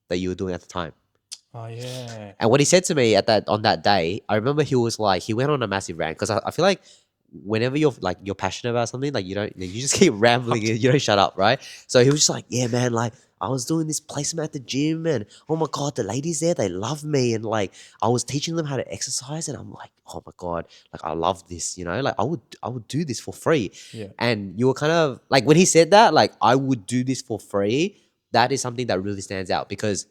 S2: that you were doing at the time.
S1: Oh, yeah.
S2: And what he said to me at that on that day, I remember he was like, he went on a massive rant because I feel like whenever you're passionate about something, like you just keep rambling and you don't shut up, right? So he was just like, yeah, man, like I was doing this placement at the gym, and oh my god, the ladies there, they love me, and like I was teaching them how to exercise, and I'm like, oh my god, like I love this, you know, like I would do this for free.
S1: Yeah.
S2: And you were kind of like when he said that, like I would do this for free. That is something that really stands out because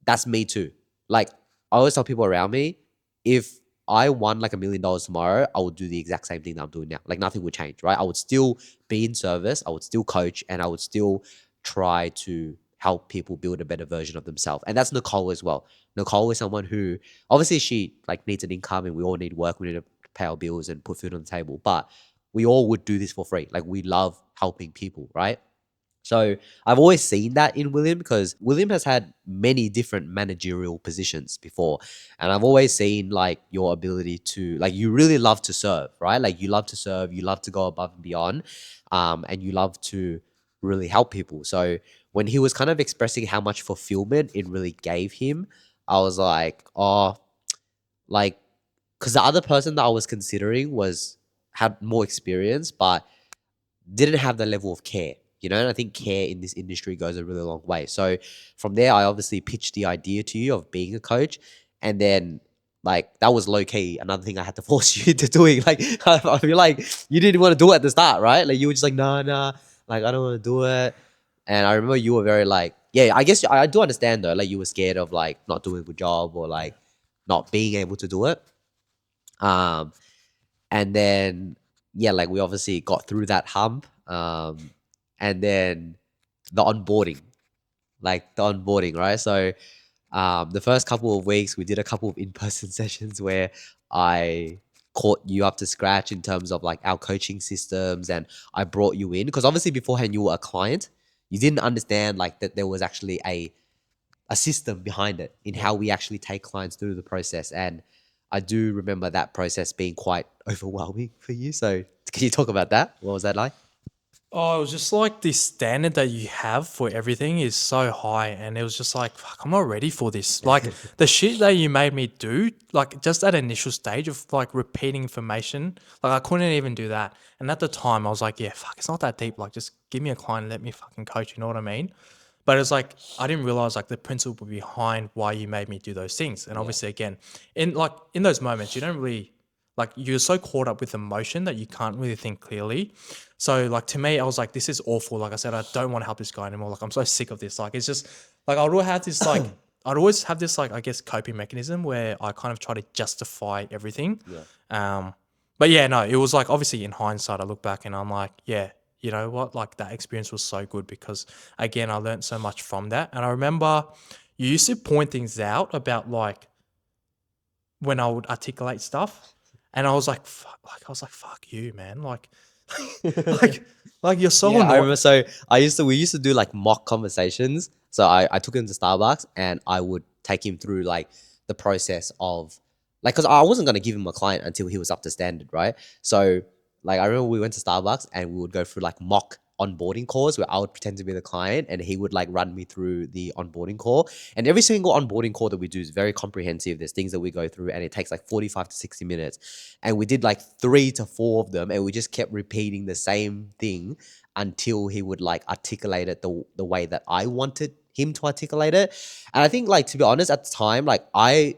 S2: that's me too. Like I always tell people around me, if I won like $1 million tomorrow, I would do the exact same thing that I'm doing now. Like nothing would change, right? I would still be in service, I would still coach, and I would still try to help people build a better version of themselves. And that's Nicole as well. Nicole is someone who obviously she like needs an income, and we all need work. We need to pay our bills and put food on the table. But we all would do this for free. Like we love helping people, right? So I've always seen that in William because William has had many different managerial positions before. And I've always seen like your ability to like you really love to serve, right? Like you love to serve, you love to go above and beyond, and you love to really help people. So when he was kind of expressing how much fulfillment it really gave him, I was like, oh, like because the other person that I was considering was had more experience, but didn't have the level of care, you know, and I think care in this industry goes a really long way. So from there, I obviously pitched the idea to you of being a coach, and then like that was low key another thing I had to force you into doing. Like I feel like you didn't want to do it at the start, right? Like you were just like, nah, like I don't want to do it. And I remember you were very like, yeah, I guess I do understand though, like you were scared of like not doing a good job or like not being able to do it. And then yeah, like we obviously got through that hump. And then the onboarding, right? So the first couple of weeks we did a couple of in-person sessions where I caught you up to scratch in terms of like our coaching systems, and I brought you in because obviously beforehand you were a client. You didn't understand like that there was actually a system behind it in
S1: Yeah.
S2: how we actually take clients through the process. And I do remember that process being quite overwhelming for you. So can you talk about that? What was that like?
S1: Oh, it was just like the standard that you have for everything is so high, and it was just like, fuck, I'm not ready for this. Like the shit that you made me do, like just that initial stage of like repeating information, like I couldn't even do that. And at the time, I was like, yeah, fuck, it's not that deep. Like just give me a client, and let me fucking coach. You know what I mean? But it's like I didn't realize like the principle behind why you made me do those things. And
S2: Yeah.
S1: obviously, again, in those moments, you don't really like you're so caught up with emotion that you can't really think clearly. So like to me, I was like, this is awful. Like I said, I don't want to help this guy anymore. Like I'm so sick of this. Like it's just like I'd always have this like I guess coping mechanism where I kind of try to justify everything.
S2: Yeah.
S1: But yeah, no, it was like obviously in hindsight, I look back and I'm like, yeah, you know what? Like that experience was so good because again, I learned so much from that. And I remember you used to point things out about like when I would articulate stuff, and I was like, fuck you, man. Like, like you're so
S2: Yeah, I
S1: annoying.
S2: remember. So we used to do like mock conversations. So I took him to Starbucks and I would take him through like the process of like, cause I wasn't gonna give him a client until he was up to standard, right? So like I remember we went to Starbucks and we would go through like mock onboarding calls where I would pretend to be the client and he would like run me through the onboarding call. And every single onboarding call that we do is very comprehensive. There's things that we go through and it takes like 45 to 60 minutes. And we did like 3 to 4 of them and we just kept repeating the same thing until he would like articulate it the way that I wanted him to articulate it. And I think like to be honest, at the time, like I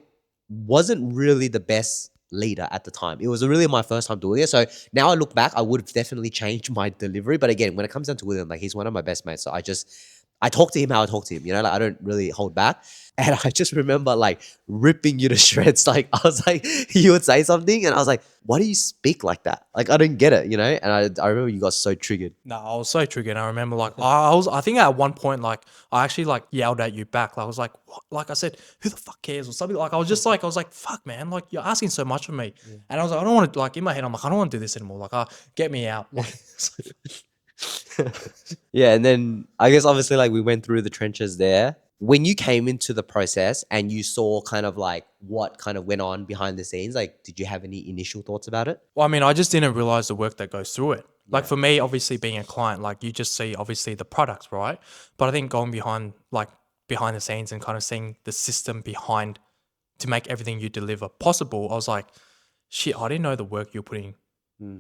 S2: wasn't really the best leader at the time. It was really my first time doing it. So now I look back, I would have definitely changed my delivery. But again, when it comes down to William, like he's one of my best mates. So I talk to him how I talk to him, you know, like I don't really hold back. And I just remember like ripping you to shreds. Like I was like, you would say something and I was like, why do you speak like that? Like I don't get it, you know? And I remember you got so triggered.
S1: No, I was so triggered. I remember like I think at one point like I actually like yelled at you back. Like I was like, what? Like I said, who the fuck cares or something. Like I was like, fuck man, like you're asking so much of me. And I was like, I don't want to like in my head, I'm like, I don't want to do this anymore. Like get me out. Like,
S2: Yeah, and then I guess obviously like we went through the trenches there. When you came into the process and you saw kind of like what kind of went on behind the scenes, like did you have any initial thoughts about it?
S1: well, I mean, I just didn't realize the work that goes through it. Like
S2: Yeah.
S1: for me, obviously being a client, like you just see obviously the products, right? But I think going behind the scenes and kind of seeing the system behind to make everything you deliver possible, I was like, shit, I didn't know the work you're putting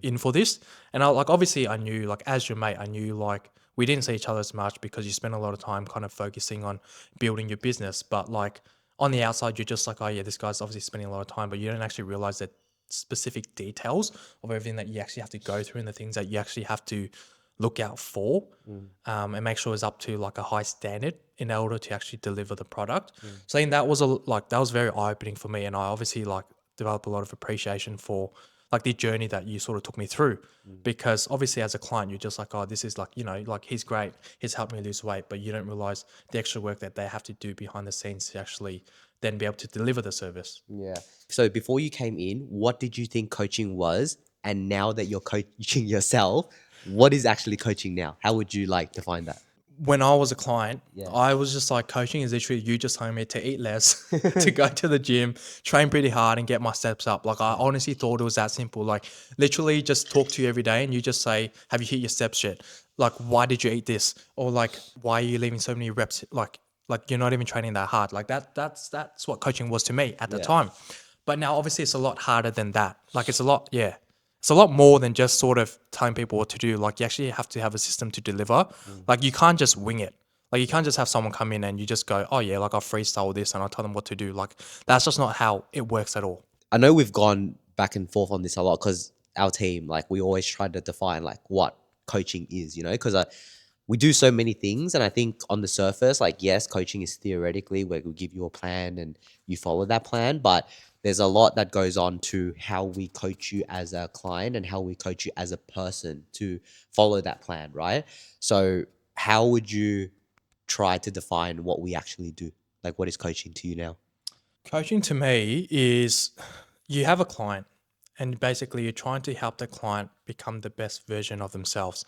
S1: in for this. And I like obviously I knew like as your mate, I knew like we didn't see each other as much because you spent a lot of time kind of focusing on building your business. But like on the outside, you're just like, oh yeah, this guy's obviously spending a lot of time, but you don't actually realize that specific details of everything that you actually have to go through and the things that you actually have to look out for and make sure it's up to like a high standard in order to actually deliver the product. So I think that was that was very eye opening for me, and I obviously like developed a lot of appreciation for like the journey that you sort of took me through, because obviously as a client you're just like, oh, this is like, you know, like he's great, he's helped me lose weight, but you don't realize the extra work that they have to do behind the scenes to actually then be able to deliver the service.
S2: Yeah. So before you came in, what did you think coaching was? And now that you're coaching yourself, what is actually coaching now? How would you like define that?
S1: When I was a client,
S2: Yeah.
S1: I was just like, coaching is literally you just telling me to eat less, to go to the gym, train pretty hard and get my steps up. Like I honestly thought it was that simple. Like literally just talk to you every day and you just say, have you hit your steps yet? Like, why did you eat this? Or like, why are you leaving so many reps? Like you're not even training that hard. Like that's what coaching was to me at the
S2: Yeah.
S1: time. But now obviously it's a lot harder than that. Like it's a lot, yeah. It's a lot more than just sort of telling people what to do. Like you actually have to have a system to deliver. Like you can't just wing it. Like you can't just have someone come in and you just go, oh yeah, like I'll freestyle this and I'll tell them what to do. Like that's just not how it works at all.
S2: I know we've gone back and forth on this a lot because our team, like, we always try to define like what coaching is, you know, because we do so many things. And I think on the surface, like, yes, coaching is theoretically where we give you a plan and you follow that plan, but there's a lot that goes on to how we coach you as a client and how we coach you as a person to follow that plan, right? So, how would you try to define what we actually do? Like, what is coaching to you now?
S1: Coaching to me is you have a client And basically, you're trying to help the client become the best version of themselves.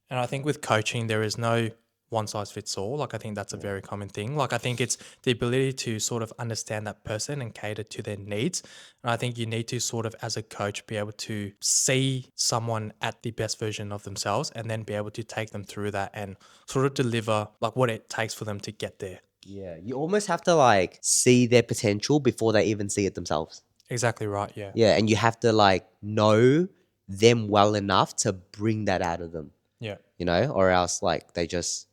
S1: And I think with coaching, there is no one size fits all. Like, I think that's a
S2: Yeah.
S1: very common thing. Like, I think it's the ability to sort of understand that person and cater to their needs. And I think you need to sort of, as a coach, be able to see someone at the best version of themselves and then be able to take them through that and sort of deliver like what it takes for them to get there.
S2: Yeah. You almost have to like see their potential before they even see it themselves.
S1: Exactly right. Yeah.
S2: Yeah. And you have to like know them well enough to bring that out of them,
S1: Yeah.
S2: or else like they just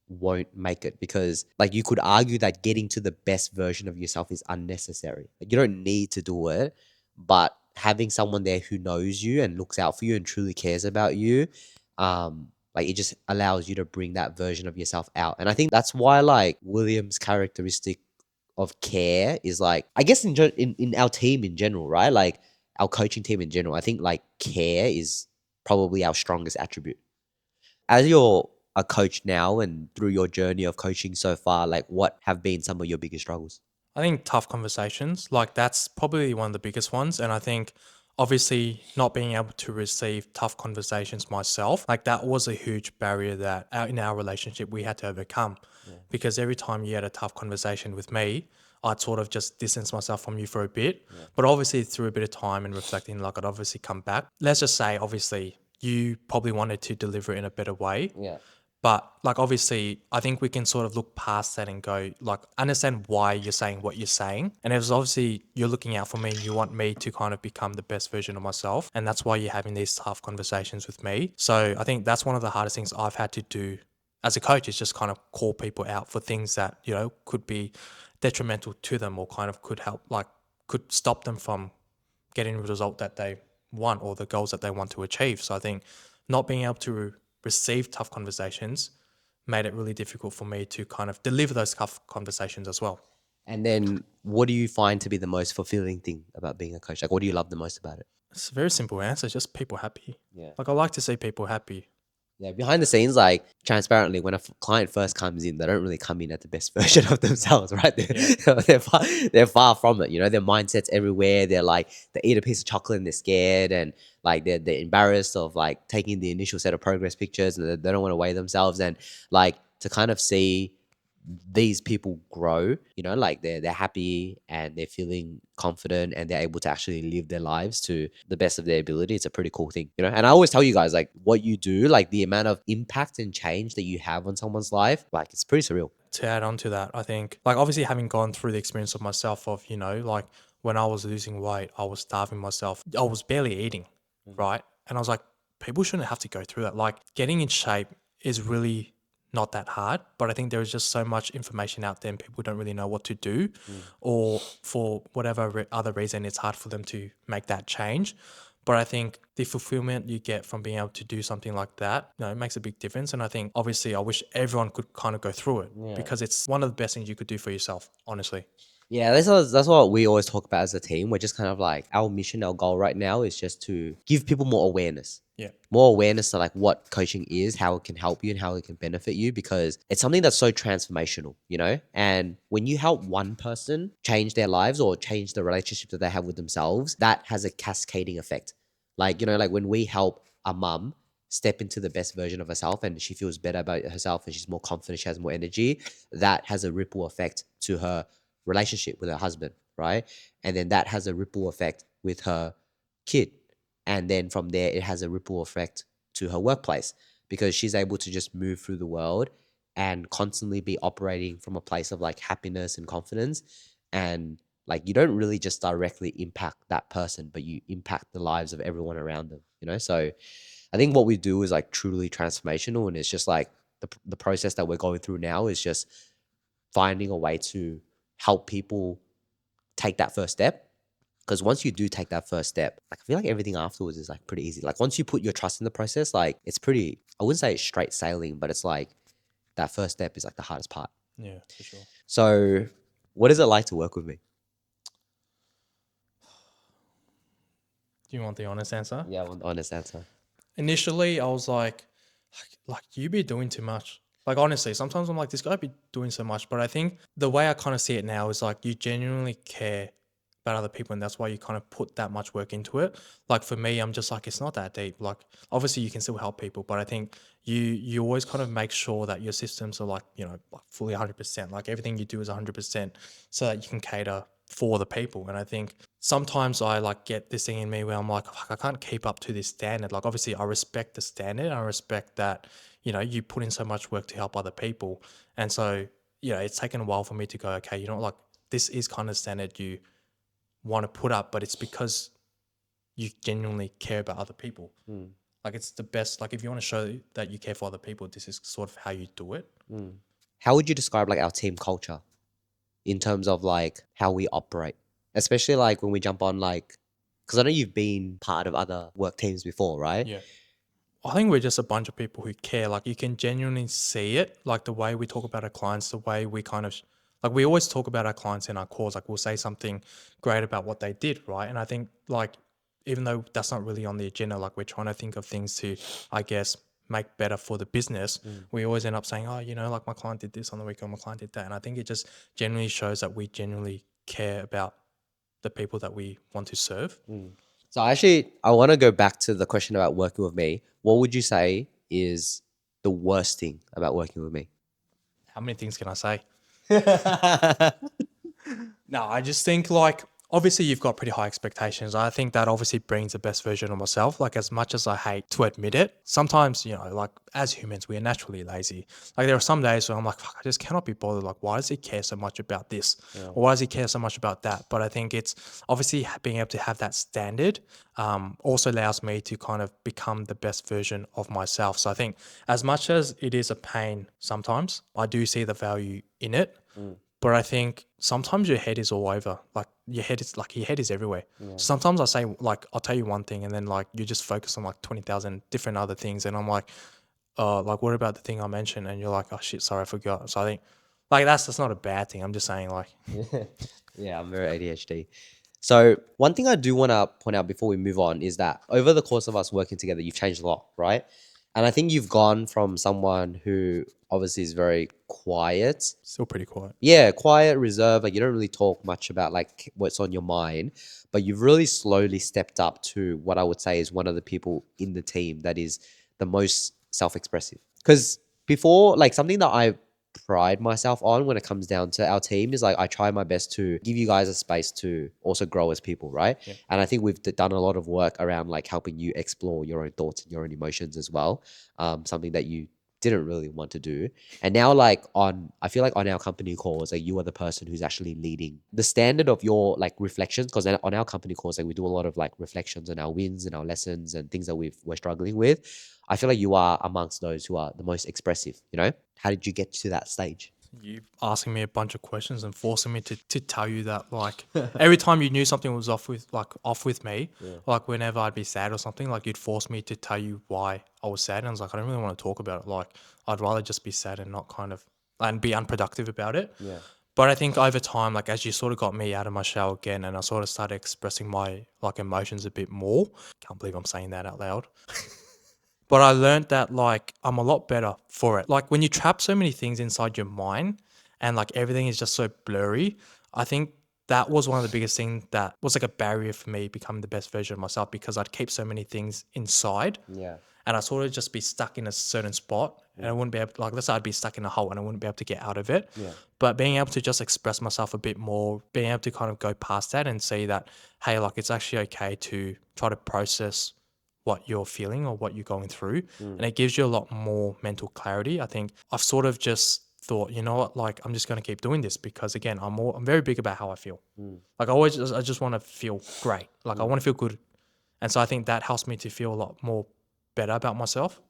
S2: won't make it, because like you could argue that getting to the best version of yourself is unnecessary. Like, you don't need to do it, but having someone there who knows you and looks out for you and truly cares about you, like it just allows you to bring that version of yourself out. And I think that's why like William's characteristic of care is like, I guess in our team in general, right? Like our coaching team in general, I think like care is probably our strongest attribute. As you're a coach now and through your journey of coaching so far, like what have been some of your biggest struggles?
S1: I think tough conversations, like that's probably one of the biggest ones. And I think obviously not being able to receive tough conversations myself, like that was a huge barrier that in our relationship we had to overcome.
S2: Yeah.
S1: Because every time you had a tough conversation with me, I'd sort of just distance myself from you for a bit.
S2: Yeah.
S1: But obviously through a bit of time and reflecting, like I'd obviously come back. Let's just say, obviously, you probably wanted to deliver it in a better way.
S2: Yeah.
S1: But like obviously, I think we can sort of look past that and go like understand why you're saying what you're saying. And it was obviously you're looking out for me and you want me to kind of become the best version of myself. And that's why you're having these tough conversations with me. So I think that's one of the hardest things I've had to do as a coach is just kind of call people out for things that, could be detrimental to them or kind of could help like could stop them from getting the result that they want or the goals that they want to achieve. So I think not being able to receive tough conversations made it really difficult for me to kind of deliver those tough conversations as well.
S2: And then what do you find to be the most fulfilling thing about being a coach? Like what do you love the most about it?
S1: It's a very simple answer, just people happy.
S2: Yeah.
S1: Like I like to see people happy.
S2: Yeah, behind the scenes, like transparently, when a client first comes in, they don't really come in at the best version of themselves, right? They're far from it. Their mindset's everywhere. They're like they eat a piece of chocolate and they're scared, and like they're embarrassed of like taking the initial set of progress pictures, and they don't want to weigh themselves. And like to kind of see these people grow, like they're happy and they're feeling confident and they're able to actually live their lives to the best of their ability. It's a pretty cool thing. And I always tell you guys, like what you do, like the amount of impact and change that you have on someone's life, like it's pretty surreal.
S1: To add on to that, I think like obviously having gone through the experience of myself of, like when I was losing weight, I was starving myself. I was barely eating, right? And I was like, people shouldn't have to go through that. Like getting in shape is really not that hard, but I think there is just so much information out there and people don't really know what to do, or for whatever other reason, it's hard for them to make that change. But I think the fulfillment you get from being able to do something like that, it makes a big difference. And I think obviously I wish everyone could kind of go through it because it's one of the best things you could do for yourself, honestly.
S2: Yeah, that's what we always talk about as a team. We're just kind of like our mission, our goal right now is just to give people more awareness.
S1: Yeah.
S2: More awareness to like what coaching is, how it can help you and how it can benefit you, because it's something that's so transformational. And when you help one person change their lives or change the relationship that they have with themselves, that has a cascading effect. Like when we help a mum step into the best version of herself and she feels better about herself and she's more confident, she has more energy, that has a ripple effect to her relationship with her husband, right? And then that has a ripple effect with her kid. And then from there, it has a ripple effect to her workplace because she's able to just move through the world and constantly be operating from a place of like happiness and confidence. And like you don't really just directly impact that person, but you impact the lives of everyone around them. So I think what we do is like truly transformational. And it's just like the process that we're going through now is just finding a way to help people take that first step. Because once you do take that first step, like I feel like everything afterwards is like pretty easy. Like once you put your trust in the process, like it's pretty, I wouldn't say it's straight sailing, but it's like that first step is like the hardest part.
S1: Yeah, for sure.
S2: So what is it like to work with me?
S1: Do you want the honest answer?
S2: Yeah, I want the honest answer.
S1: Initially, I was like you be doing too much. Like honestly, sometimes I'm like, this guy be doing so much. But I think the way I kind of see it now is like you genuinely care about other people, and that's why you kind of put that much work into it. Like for me, I'm just like, it's not that deep. Like obviously you can still help people, but I think you always kind of make sure that your systems are like, like fully 100%, like everything you do is 100%, so that you can cater for the people. And I think sometimes I like get this thing in me where I'm like, fuck, I can't keep up to this standard. Like obviously I respect the standard, I respect that, you put in so much work to help other people. And so, it's taken a while for me to go, okay, like this is kind of standard you want to put up, but it's because you genuinely care about other people. Like it's the best. Like if you want to show that you care for other people, this is sort of how you do it.
S2: How would you describe like our team culture in terms of like how we operate, especially like when we jump on like, because I know you've been part of other work teams before, right?
S1: Yeah. I think we're just a bunch of people who care. Like you can genuinely see it, like the way we talk about our clients, the way we kind of like we always talk about our clients in our calls. Like we'll say something great about what they did, right? And I think like even though that's not really on the agenda, like we're trying to think of things to, I guess, make better for the business. We always end up saying, oh, like my client did this on the weekend, my client did that, and I think it just genuinely shows that we genuinely care about the people that we want to serve.
S2: So I want to go back to the question about working with me. What would you say is the worst thing about working with me?
S1: How many things can I say? No, I just think like obviously you've got pretty high expectations. I think that obviously brings the best version of myself. Like as much as I hate to admit it, sometimes, like as humans, we are naturally lazy. Like there are some days where I'm like, fuck, I just cannot be bothered. Like, why does he care so much about this? Or why does he care so much about that? But I think it's obviously being able to have that standard also allows me to kind of become the best version of myself. So I think as much as it is a pain sometimes, I do see the value in it. But I think sometimes your head is all over. Like your head is everywhere. Sometimes I say like I'll tell you one thing and then like you just focus on like 20,000 different other things, and I'm like, like what about the thing I mentioned? And you're like, oh shit, sorry, I forgot. So I think like that's not a bad thing. I'm just saying like
S2: Yeah, I'm very ADHD. So one thing I do want to point out before we move on is that over the course of us working together, you've changed a lot, right? And I think you've gone from someone who obviously is very quiet.
S1: still pretty quiet.
S2: Yeah, quiet, reserved. Like you don't really talk much about like what's on your mind, but you've really slowly stepped up to what I would say is one of the people in the team that is the most self-expressive. Because before, like something that I pride myself on when it comes down to our team is like I try my best to give you guys a space to also grow as people, right?
S1: Yeah.
S2: And I think we've done a lot of work around like helping you explore your own thoughts and your own emotions as well. Something that you didn't really want to do. And now like I feel like on our company calls, like you are the person who's actually leading the standard of your like reflections. Because on our company calls, like we do a lot of like reflections on our wins and our lessons and things that we're struggling with. I feel like you are amongst those who are the most expressive, you know? How did you get to that stage?
S1: You asking me a bunch of questions and forcing me to tell you that like every time you knew something was off with me, like whenever I'd be sad or something, like you'd force me to tell you why I was sad, and I was like, I don't really want to talk about it. Like I'd rather just be sad and not kind of and be unproductive about it.
S2: Yeah.
S1: But I think over time, like as you sort of got me out of my shell again, and I sort of started expressing my like emotions a bit more. Can't believe I'm saying that out loud. But I learned that like I'm a lot better for it. Like when you trap so many things inside your mind and like everything is just so blurry, I think that was one of the biggest things that was like a barrier for me becoming the best version of myself, because I'd keep so many things inside
S2: Yeah.
S1: and I sort of just be stuck in a certain spot and I wouldn't be able to, like, let's say I'd be stuck in a hole and I wouldn't be able to get out of it.
S2: Yeah.
S1: But being able to just express myself a bit more, being able to kind of go past that and see that, hey, like it's actually okay to try to process what you're feeling or what you're going through. And it gives you a lot more mental clarity. I think I've sort of just thought, you know what, like I'm just going to keep doing this because again, I'm very big about how I feel. Like I just want to feel great. Like I want to feel good. And so I think that helps me to feel a lot more better about myself.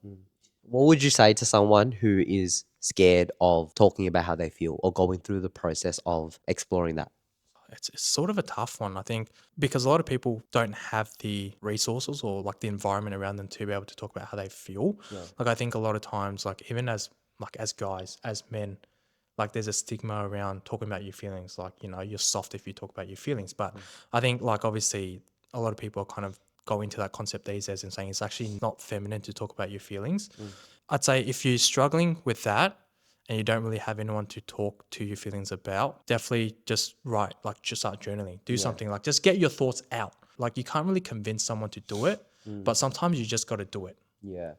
S2: What would you say to someone who is scared of talking about how they feel or going through the process of exploring that?
S1: It's sort of a tough one, I think, because a lot of people don't have the resources or like the environment around them to be able to talk about how they feel. Like I think a lot of times, like even as guys, as men, like there's a stigma around talking about your feelings. Like, you're soft if you talk about your feelings. But I think like obviously a lot of people kind of go into that concept these days and saying it's actually not feminine to talk about your feelings. I'd say if you're struggling with that and you don't really have anyone to talk to your feelings about, definitely just write, like just start journaling, do something, like just get your thoughts out. Like you can't really convince someone to do it, but sometimes you just got to do it.
S2: Yeah.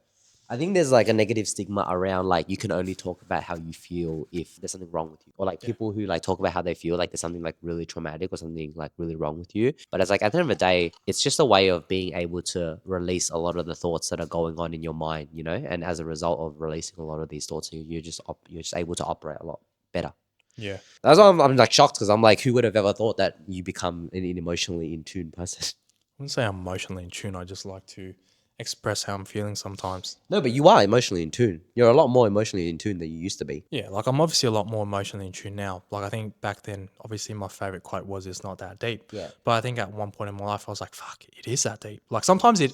S2: I think there's like a negative stigma around like you can only talk about how you feel if there's something wrong with you. Or like people who like talk about how they feel like there's something like really traumatic or something like really wrong with you. But it's like at the end of the day, it's just a way of being able to release a lot of the thoughts that are going on in your mind, you know? And as a result of releasing a lot of these thoughts, you're just able to operate a lot better.
S1: Yeah.
S2: That's why I'm like shocked because I'm like, who would have ever thought that you become an emotionally in tune person?
S1: I wouldn't say I'm emotionally in tune. I just like to express how I'm feeling sometimes.
S2: No, but you are emotionally in tune. You're a lot more emotionally in tune than you used to be.
S1: Yeah, like I'm obviously a lot more emotionally in tune now. Like I think back then, obviously my favorite quote was "It's not that deep."
S2: Yeah.
S1: But I think at one point in my life, I was like, "Fuck, it is that deep." Like sometimes it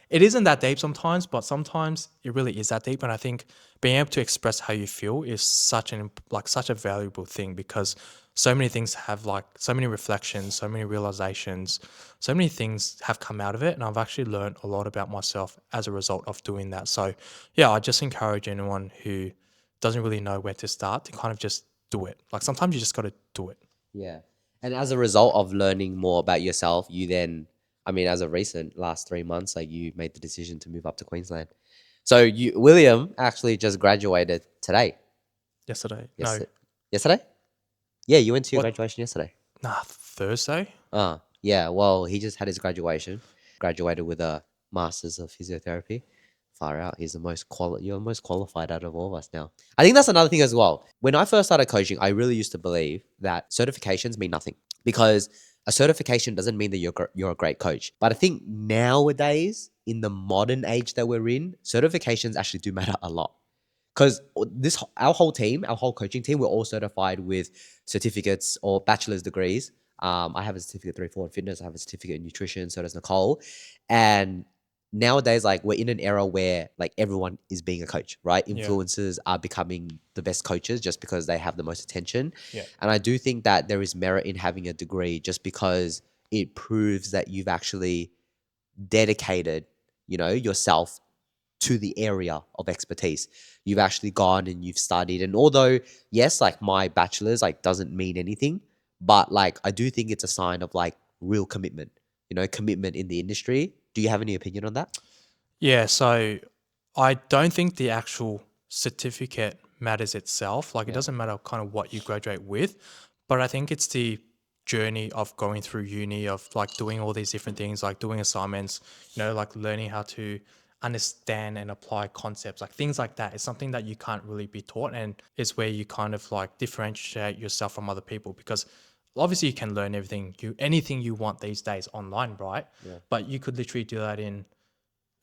S1: isn't that deep sometimes, but sometimes it really is that deep. And I think being able to express how you feel is such a valuable thing because so many things have like so many reflections, so many realizations, so many things have come out of it, and I've actually learned a lot about myself as a result of doing that. So yeah, I just encourage anyone who doesn't really know where to start to kind of just do it. Like sometimes you just got to do it.
S2: Yeah. And as a result of learning more about yourself, you then, I mean, as of recent last 3 months, like you made the decision to move up to Queensland. So William actually just graduated today.
S1: Yesterday,
S2: Yes,
S1: no,
S2: yesterday? Yeah, you went to your
S1: what?
S2: graduation yesterday.
S1: Nah, Thursday.
S2: Yeah. Well, he just had his graduation. Graduated with a master's of physiotherapy. Far out. He's the you're the most qualified out of all of us now. I think that's another thing as well. When I first started coaching, I really used to believe that certifications mean nothing because a certification doesn't mean that you're a great coach. But I think nowadays, in the modern age that we're in, certifications actually do matter a lot. Because our whole team, our whole coaching team, we're all certified with certificates or bachelor's degrees. I have a certificate 3 4 in fitness. I have a certificate in nutrition. So does Nicole. And nowadays, like we're in an era where like everyone is being a coach, right?
S1: Yeah,
S2: Influencers are becoming the best coaches just because they have the most attention.
S1: yeah,
S2: And I do think that there is merit in having a degree just because it proves that you've actually dedicated, yourself to the area of expertise. You've actually gone and you've studied. And although, yes, like my bachelor's like doesn't mean anything, but like I do think it's a sign of like real commitment, commitment in the industry. Do you have any opinion on that?
S1: yeah. So I don't think the actual certificate matters itself. Like it
S2: Yeah.
S1: doesn't matter kind of what you graduate with, but I think it's the journey of going through uni, of like doing all these different things, like doing assignments, like learning how to understand and apply concepts, like things like that. It's something that you can't really be taught, and it's where you kind of like differentiate yourself from other people because obviously you can learn anything you want these days online, right?
S2: Yeah.
S1: But you could literally do that in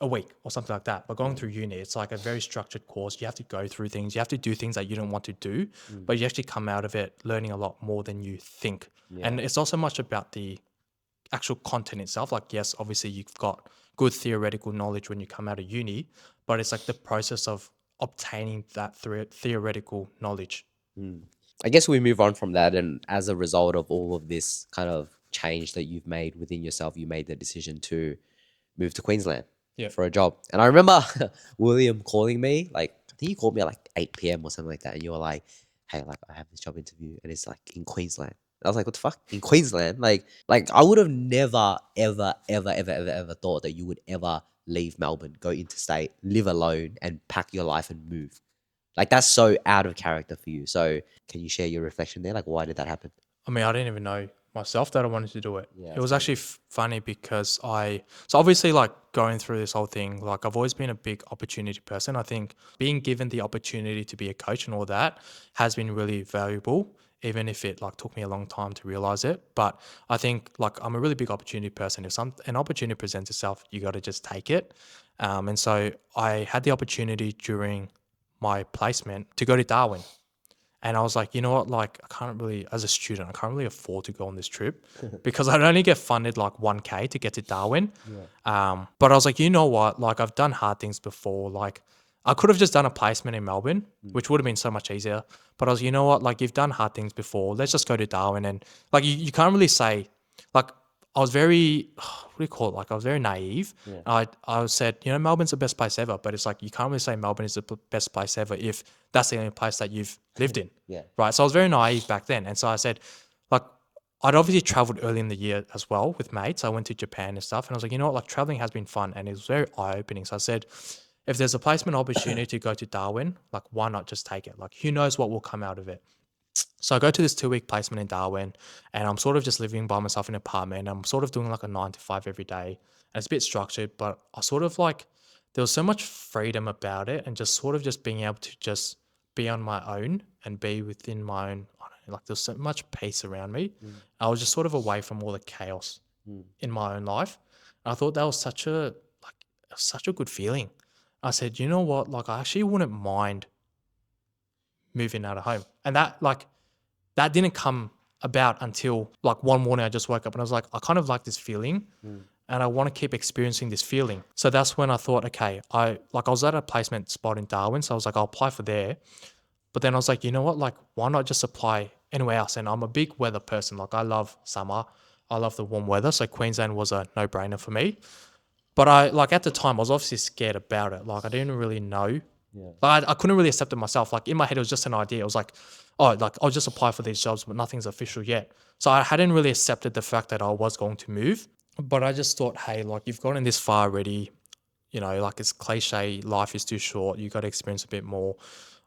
S1: a week or something like that. But going through uni, it's like a very structured course. You have to go through things. You have to do things that you don't want to do, but you actually come out of it learning a lot more than you think. And it's also much about the actual content itself. Like, yes, obviously you've got good theoretical knowledge when you come out of uni, but it's like the process of obtaining that theoretical knowledge.
S2: I guess we move on from that. And as a result of all of this kind of change that you've made within yourself, you made the decision to move to Queensland
S1: Yeah.
S2: for a job. And I remember William calling me, like, I think you called me at like 8 p.m. or something like that. And you were like, hey, like, I have this job interview and it's like in Queensland. I was like, what the fuck? In Queensland? Like I would have never, ever, ever, ever, ever, ever thought that you would ever leave Melbourne, go interstate, live alone, and pack your life and move. Like that's so out of character for you. So can you share your reflection there? Like why did that happen?
S1: I mean, I didn't even know myself that I wanted to do it.
S2: Yeah,
S1: It was
S2: same.
S1: actually funny because so obviously like going through this whole thing, like I've always been a big opportunity person. I think being given the opportunity to be a coach and all that has been really valuable, even if it like took me a long time to realize it. But I think like I'm a really big opportunity person. If an opportunity presents itself, you got to just take it. And so I had the opportunity during my placement to go to Darwin. And I was like, you know what? Like, I can't really, as a student, I can't really afford to go on this trip because I'd only get funded like 1K to get to Darwin. But I was like, you know what? Like, I've done hard things before. Like, I could have just done a placement in Melbourne, which would have been so much easier. But I was, you know what? Like, you've done hard things before. Let's just go to Darwin. And like, you can't really say, like, I was very, what do you call it? Like I was very naive.
S2: Yeah.
S1: I said, Melbourne's the best place ever, but it's like you can't really say Melbourne is the best place ever if that's the only place that you've lived in,
S2: Yeah.
S1: right? So I was very naive back then, and so I said, like, I'd obviously traveled early in the year as well with mates. I went to Japan and stuff, and I was like, you know what, like traveling has been fun, and it was very eye opening. So I said, if there's a placement opportunity to go to Darwin, like why not just take it? Like who knows what will come out of it? So I go to this 2 week placement in Darwin, and I'm sort of just living by myself in an apartment. I'm sort of doing like a 9 to 5 every day, and it's a bit structured, but I sort of like there was so much freedom about it, and just sort of just being able to just be on my own and be within my own. I don't know, like there's so much peace around me. I was just sort of away from all the chaos in my own life. And I thought that was such a good feeling. I said, you know what? Like I actually wouldn't mind moving out of home, and that didn't come about until like one morning I just woke up and I was like, I kind of like this feeling and I want to keep experiencing this feeling. So that's when I thought, okay, I was at a placement spot in Darwin. So I was like, I'll apply for there. But then I was like, you know what? Like, why not just apply anywhere else? And I'm a big weather person. Like I love summer. I love the warm weather. So Queensland was a no-brainer for me. But at the time I was obviously scared about it. Like I didn't really know.
S2: Yeah.
S1: Like I couldn't really accept it myself. Like in my head, it was just an idea. It was like, oh, like I'll just apply for these jobs, but nothing's official yet. So I hadn't really accepted the fact that I was going to move. But I just thought, hey, like you've gotten this far already. Like it's cliche, life is too short. You got to experience a bit more.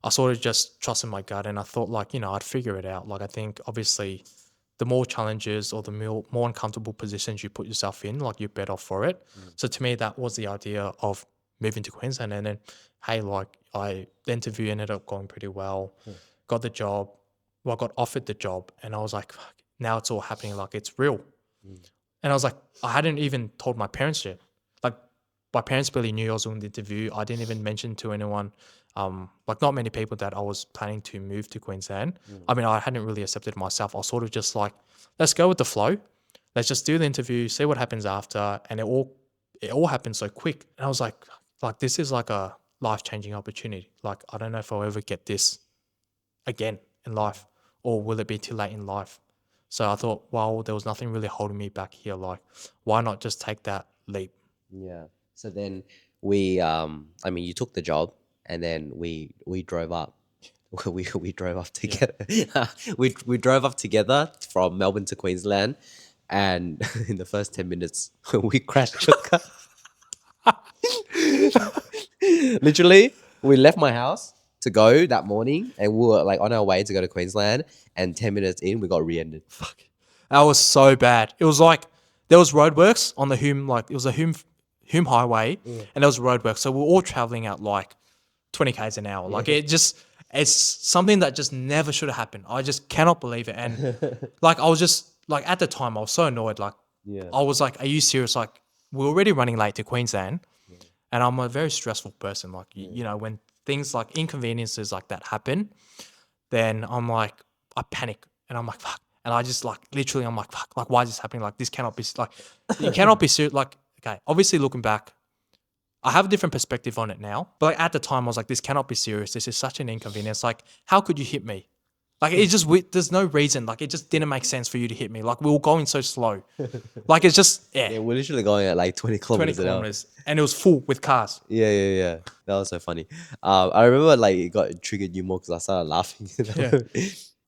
S1: I sort of just trusted my gut, and I thought I'd figure it out. Like I think obviously the more challenges or the more uncomfortable positions you put yourself in, like you're better off for it. So to me, that was the idea of moving to Queensland. And then, hey, like the interview ended up going pretty well. Got the job. Well, I got offered the job, and I was like, fuck, now it's all happening. Like it's real. And I was like, I hadn't even told my parents yet. Like my parents barely knew I was doing the interview. I didn't even mention to anyone. Like not many people that I was planning to move to Queensland. I mean, I hadn't really accepted myself. I was sort of just like, let's go with the flow. Let's just do the interview, see what happens after. And it all happened so quick. And I was like this is like a life-changing opportunity. Like, I don't know if I'll ever get this again in life, or will it be too late in life? So I thought, well, there was nothing really holding me back here. Like, why not just take that leap?
S2: Yeah. So then you took the job, and then we drove up. We drove up together. We drove up together from Melbourne to Queensland, and in the first 10 minutes, we crashed your car. Literally, we left my house to go that morning, and we were like on our way to go to Queensland. And 10 minutes in, we got rear-ended.
S1: Fuck. That was so bad. It was like there was roadworks on the Hume, like it was a Hume highway, and there was roadworks. So we were all traveling at like 20 k's an hour. Like it's something that just never should have happened. I just cannot believe it. And like I was just like at the time I was so annoyed. Like I was like, are you serious? Like we're already running late to Queensland, and I'm a very stressful person. Like when things like inconveniences like that happen, then I'm like I panic and I'm like fuck. And I just like literally I'm like fuck. Like why is this happening? Like this cannot be like you cannot be serious. Like okay, obviously looking back, I have a different perspective on it now. But like, at the time, I was like, this cannot be serious. This is such an inconvenience. Like, how could you hit me? Like, it just, there's no reason. Like, it just didn't make sense for you to hit me. Like, we were going so slow. Like, it's just,
S2: Yeah, we're literally going at like 20 kilometers
S1: 20
S2: an hour.
S1: kilometers. And it was full with cars.
S2: Yeah. That was so funny. I remember like it got triggered you more because I started laughing.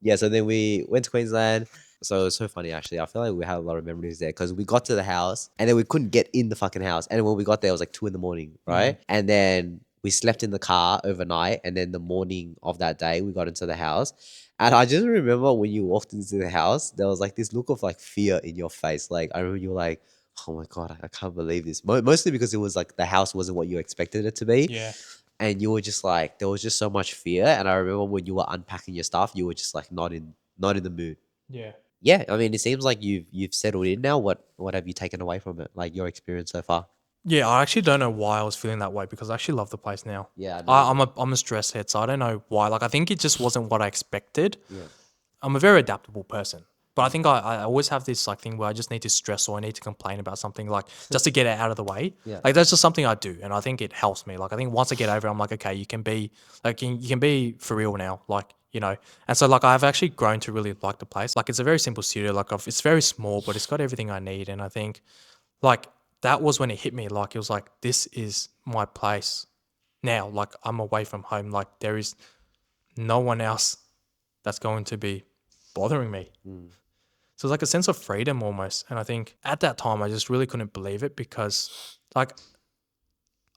S2: Yeah. So then we went to Queensland. So it was so funny actually. I feel like we have a lot of memories there because we got to the house and then we couldn't get in the fucking house. And when we got there, it was like 2 a.m, right? And then we slept in the car overnight. And then the morning of that day, we got into the house. And I just remember when you walked into the house, there was like this look of like fear in your face. Like I remember you were like, oh my God, I can't believe this. Mostly because it was like the house wasn't what you expected it to be.
S1: Yeah.
S2: And you were just like, there was just so much fear. And I remember when you were unpacking your stuff, you were just like not in the mood.
S1: Yeah.
S2: Yeah, I mean, it seems like you've settled in now. What have you taken away from it? Like your experience so far?
S1: Yeah, I actually don't know why I was feeling that way because I actually love the place now.
S2: Yeah, I know.
S1: I'm a stress head, so I don't know why. Like, I think it just wasn't what I expected.
S2: Yeah.
S1: I'm a very adaptable person. But I think I always have this like thing where I just need to stress or I need to complain about something like just to get it out of the way.
S2: Yeah.
S1: Like that's just something I do, and I think it helps me. Like I think once I get over it, I'm like, okay, you can be like you can be for real now. Like and so like I've actually grown to really like the place. Like it's a very simple studio. Like it's very small, but it's got everything I need, and I think like that was when it hit me. Like it was like this is my place now. Like I'm away from home. Like there is no one else that's going to be bothering me. So it's like a sense of freedom almost. And I think at that time, I just really couldn't believe it because like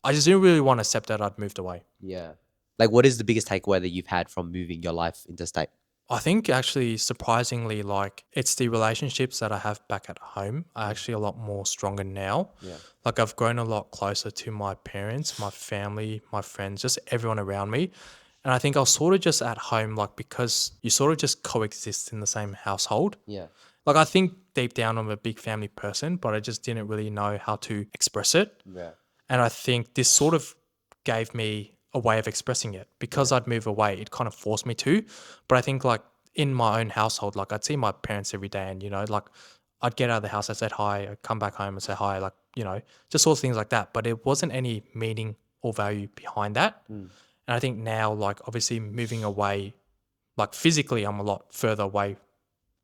S1: I just didn't really want to accept that I'd moved away.
S2: Yeah. Like, what is the biggest takeaway that you've had from moving your life interstate?
S1: I think actually surprisingly, like it's the relationships that I have back at home are actually a lot more stronger now.
S2: Yeah.
S1: Like I've grown a lot closer to my parents, my family, my friends, just everyone around me. And I think I was sort of just at home, like because you sort of just coexist in the same household.
S2: Yeah.
S1: Like I think deep down I'm a big family person, but I just didn't really know how to express it.
S2: Yeah.
S1: And I think this sort of gave me a way of expressing it because I'd move away. It kind of forced me to. But I think like in my own household, like I'd see my parents every day and, like I'd get out of the house, I said hi, I'd come back home and say hi, like, just all things like that. But it wasn't any meaning or value behind that. And I think now, like obviously moving away, like physically I'm a lot further away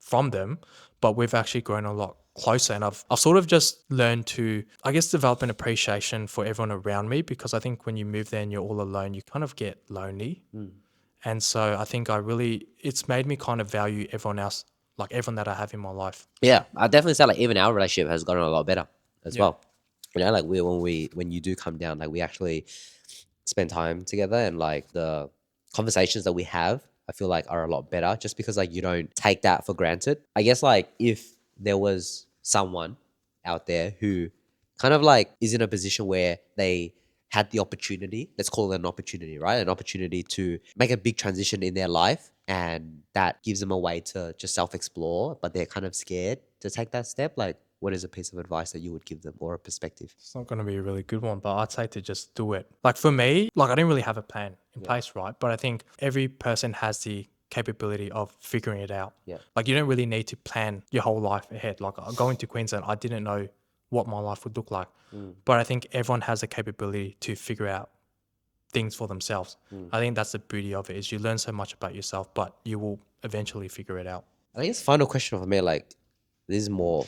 S1: from them, but we've actually grown a lot closer. And I've sort of just learned to, I guess, develop an appreciation for everyone around me because I think when you move there and you're all alone, you kind of get lonely. And so I think it's made me kind of value everyone else, like everyone that I have in my life.
S2: Yeah. I definitely say like even our relationship has gotten a lot better as
S1: Yeah.
S2: well. Like when you do come down, like we actually spend time together and like the conversations that we have, I feel like are a lot better just because like you don't take that for granted. I guess like if there was someone out there who kind of like is in a position where they had the opportunity, let's call it an opportunity, right? An opportunity to make a big transition in their life and that gives them a way to just self-explore, but they're kind of scared to take that step. Like, what is a piece of advice that you would give them or a perspective?
S1: It's not going to be a really good one, but I'd say to just do it. Like for me, like I didn't really have a plan in place, right? But I think every person has the capability of figuring it out.
S2: Yeah.
S1: Like you don't really need to plan your whole life ahead. Like going to Queensland, I didn't know what my life would look like. But I think everyone has the capability to figure out things for themselves. I think that's the beauty of it is you learn so much about yourself, but you will eventually figure it out.
S2: I guess final question for me, like this is more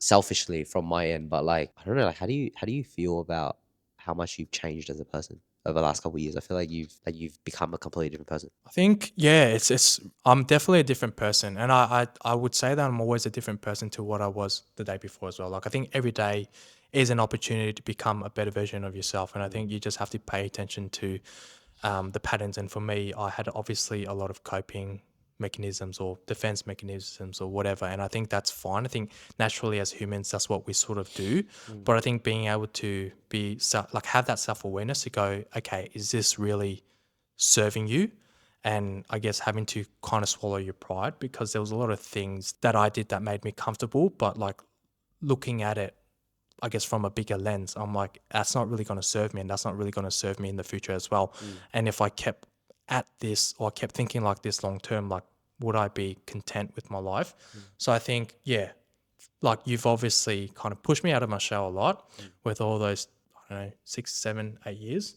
S2: selfishly from my end, but like I don't know, like how do you feel about how much you've changed as a person over the last couple of years? I feel like you've become a completely different person.
S1: I think, yeah, it's I'm definitely a different person. And I would say that I'm always a different person to what I was the day before as well. Like I think every day is an opportunity to become a better version of yourself. And I think you just have to pay attention to the patterns. And for me, I had obviously a lot of coping mechanisms or defense mechanisms or whatever. And I think that's fine. I think naturally as humans, that's what we sort of do. But I think being able to have that self-awareness to go, okay, is this really serving you? And I guess having to kind of swallow your pride because there was a lot of things that I did that made me comfortable, but like looking at it, I guess from a bigger lens, I'm like, that's not really going to serve me and that's not really going to serve me in the future as well. And if I kept at this or I kept thinking like this long term, like would I be content with my life? So I think, yeah, like you've obviously kind of pushed me out of my shell a lot with all those, I don't know, 6, 7, 8 years.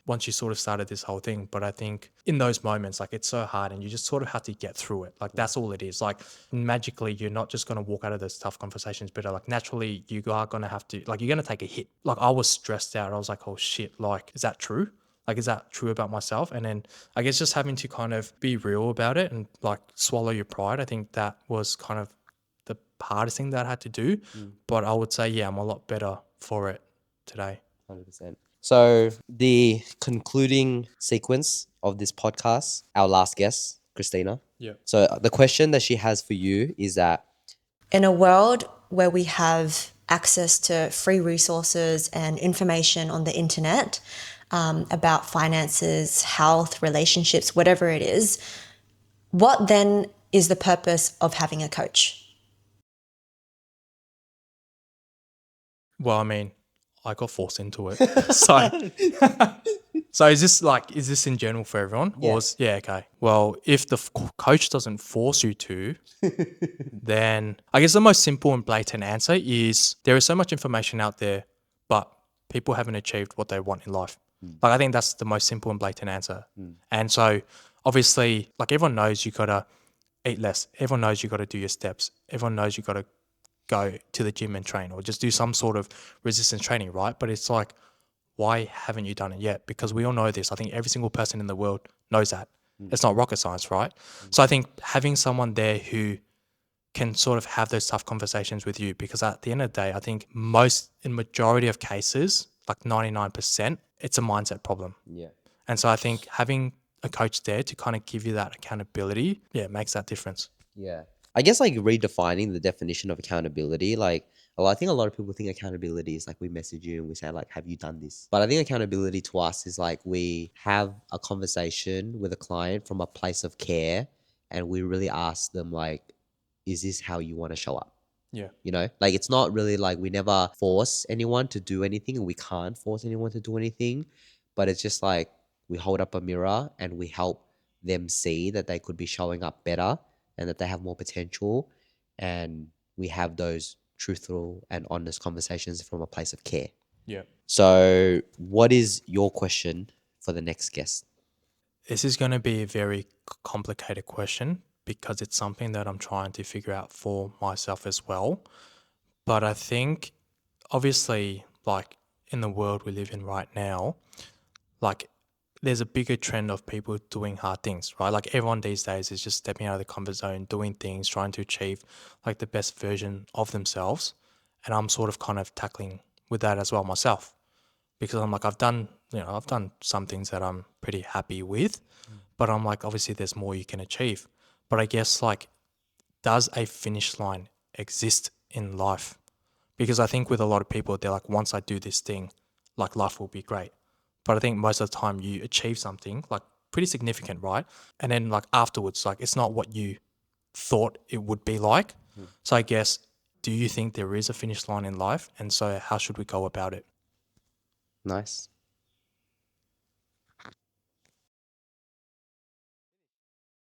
S1: Once you sort of started this whole thing. But I think in those moments, like it's so hard and you just sort of have to get through it. Like that's all it is. Like magically, you're not just going to walk out of those tough conversations better. Like naturally, you are going to have to, like you're going to take a hit. Like I was stressed out. I was like, oh shit, like is that true? Like, is that true about myself? And then I guess just having to kind of be real about it and like swallow your pride. I think that was kind of the hardest thing that I had to do. But I would say, yeah, I'm a lot better for it today.
S2: 100%. So the concluding sequence of this podcast, our last guest, Christina.
S1: Yeah.
S2: So the question that she has for you is that
S3: In a world where we have access to free resources and information on the internet about finances, health, relationships, whatever it is, what then is the purpose of having a coach?
S1: Well, I mean, I got forced into it. So So is this in general for everyone?
S2: Yeah.
S1: Okay. Well, if the coach doesn't force you to, then I guess the most simple and blatant answer is there is so much information out there, but people haven't achieved what they want in life. Like, I think that's the most simple and blatant answer. And so obviously, like, everyone knows you gotta eat less. Everyone knows you gotta do your steps. Everyone knows you gotta go to the gym and train or just do some sort of resistance training, right? But it's like, why haven't you done it yet? Because we all know this. I think every single person in the world knows that. It's not rocket science, right? So I think having someone there who can sort of have those tough conversations with you, because at the end of the day, I think in majority of cases, like 99%, it's a mindset problem.
S2: Yeah.
S1: And so I think having a coach there to kind of give you that accountability, makes that difference.
S2: Yeah. I guess like redefining the definition of accountability, like I think a lot of people think accountability is like we message you and we say like, have you done this? But I think accountability to us is like we have a conversation with a client from a place of care and we really ask them like, is this how you want to show up?
S1: Yeah.
S2: You know, like it's not really like we never force anyone to do anything and we can't force anyone to do anything, but it's just like we hold up a mirror and we help them see that they could be showing up better and that they have more potential, and we have those truthful and honest conversations from a place of care.
S1: Yeah.
S2: So what is your question for the next guest?
S1: This is going to be a very complicated question because it's something that I'm trying to figure out for myself as well. But I think, obviously, like in the world we live in right now, like there's a bigger trend of people doing hard things, right? Like everyone these days is just stepping out of the comfort zone, doing things, trying to achieve like the best version of themselves. And I'm sort of kind of tackling with that as well myself, because I'm like, I've done some things that I'm pretty happy with, but I'm like, obviously there's more you can achieve. But I guess like, does a finish line exist in life? Because I think with a lot of people, they're like, once I do this thing, like life will be great. But I think most of the time you achieve something like pretty significant, right? And then like afterwards, like it's not what you thought it would be like. So I guess, do you think there is a finish line in life? And so how should we go about it?
S2: Nice.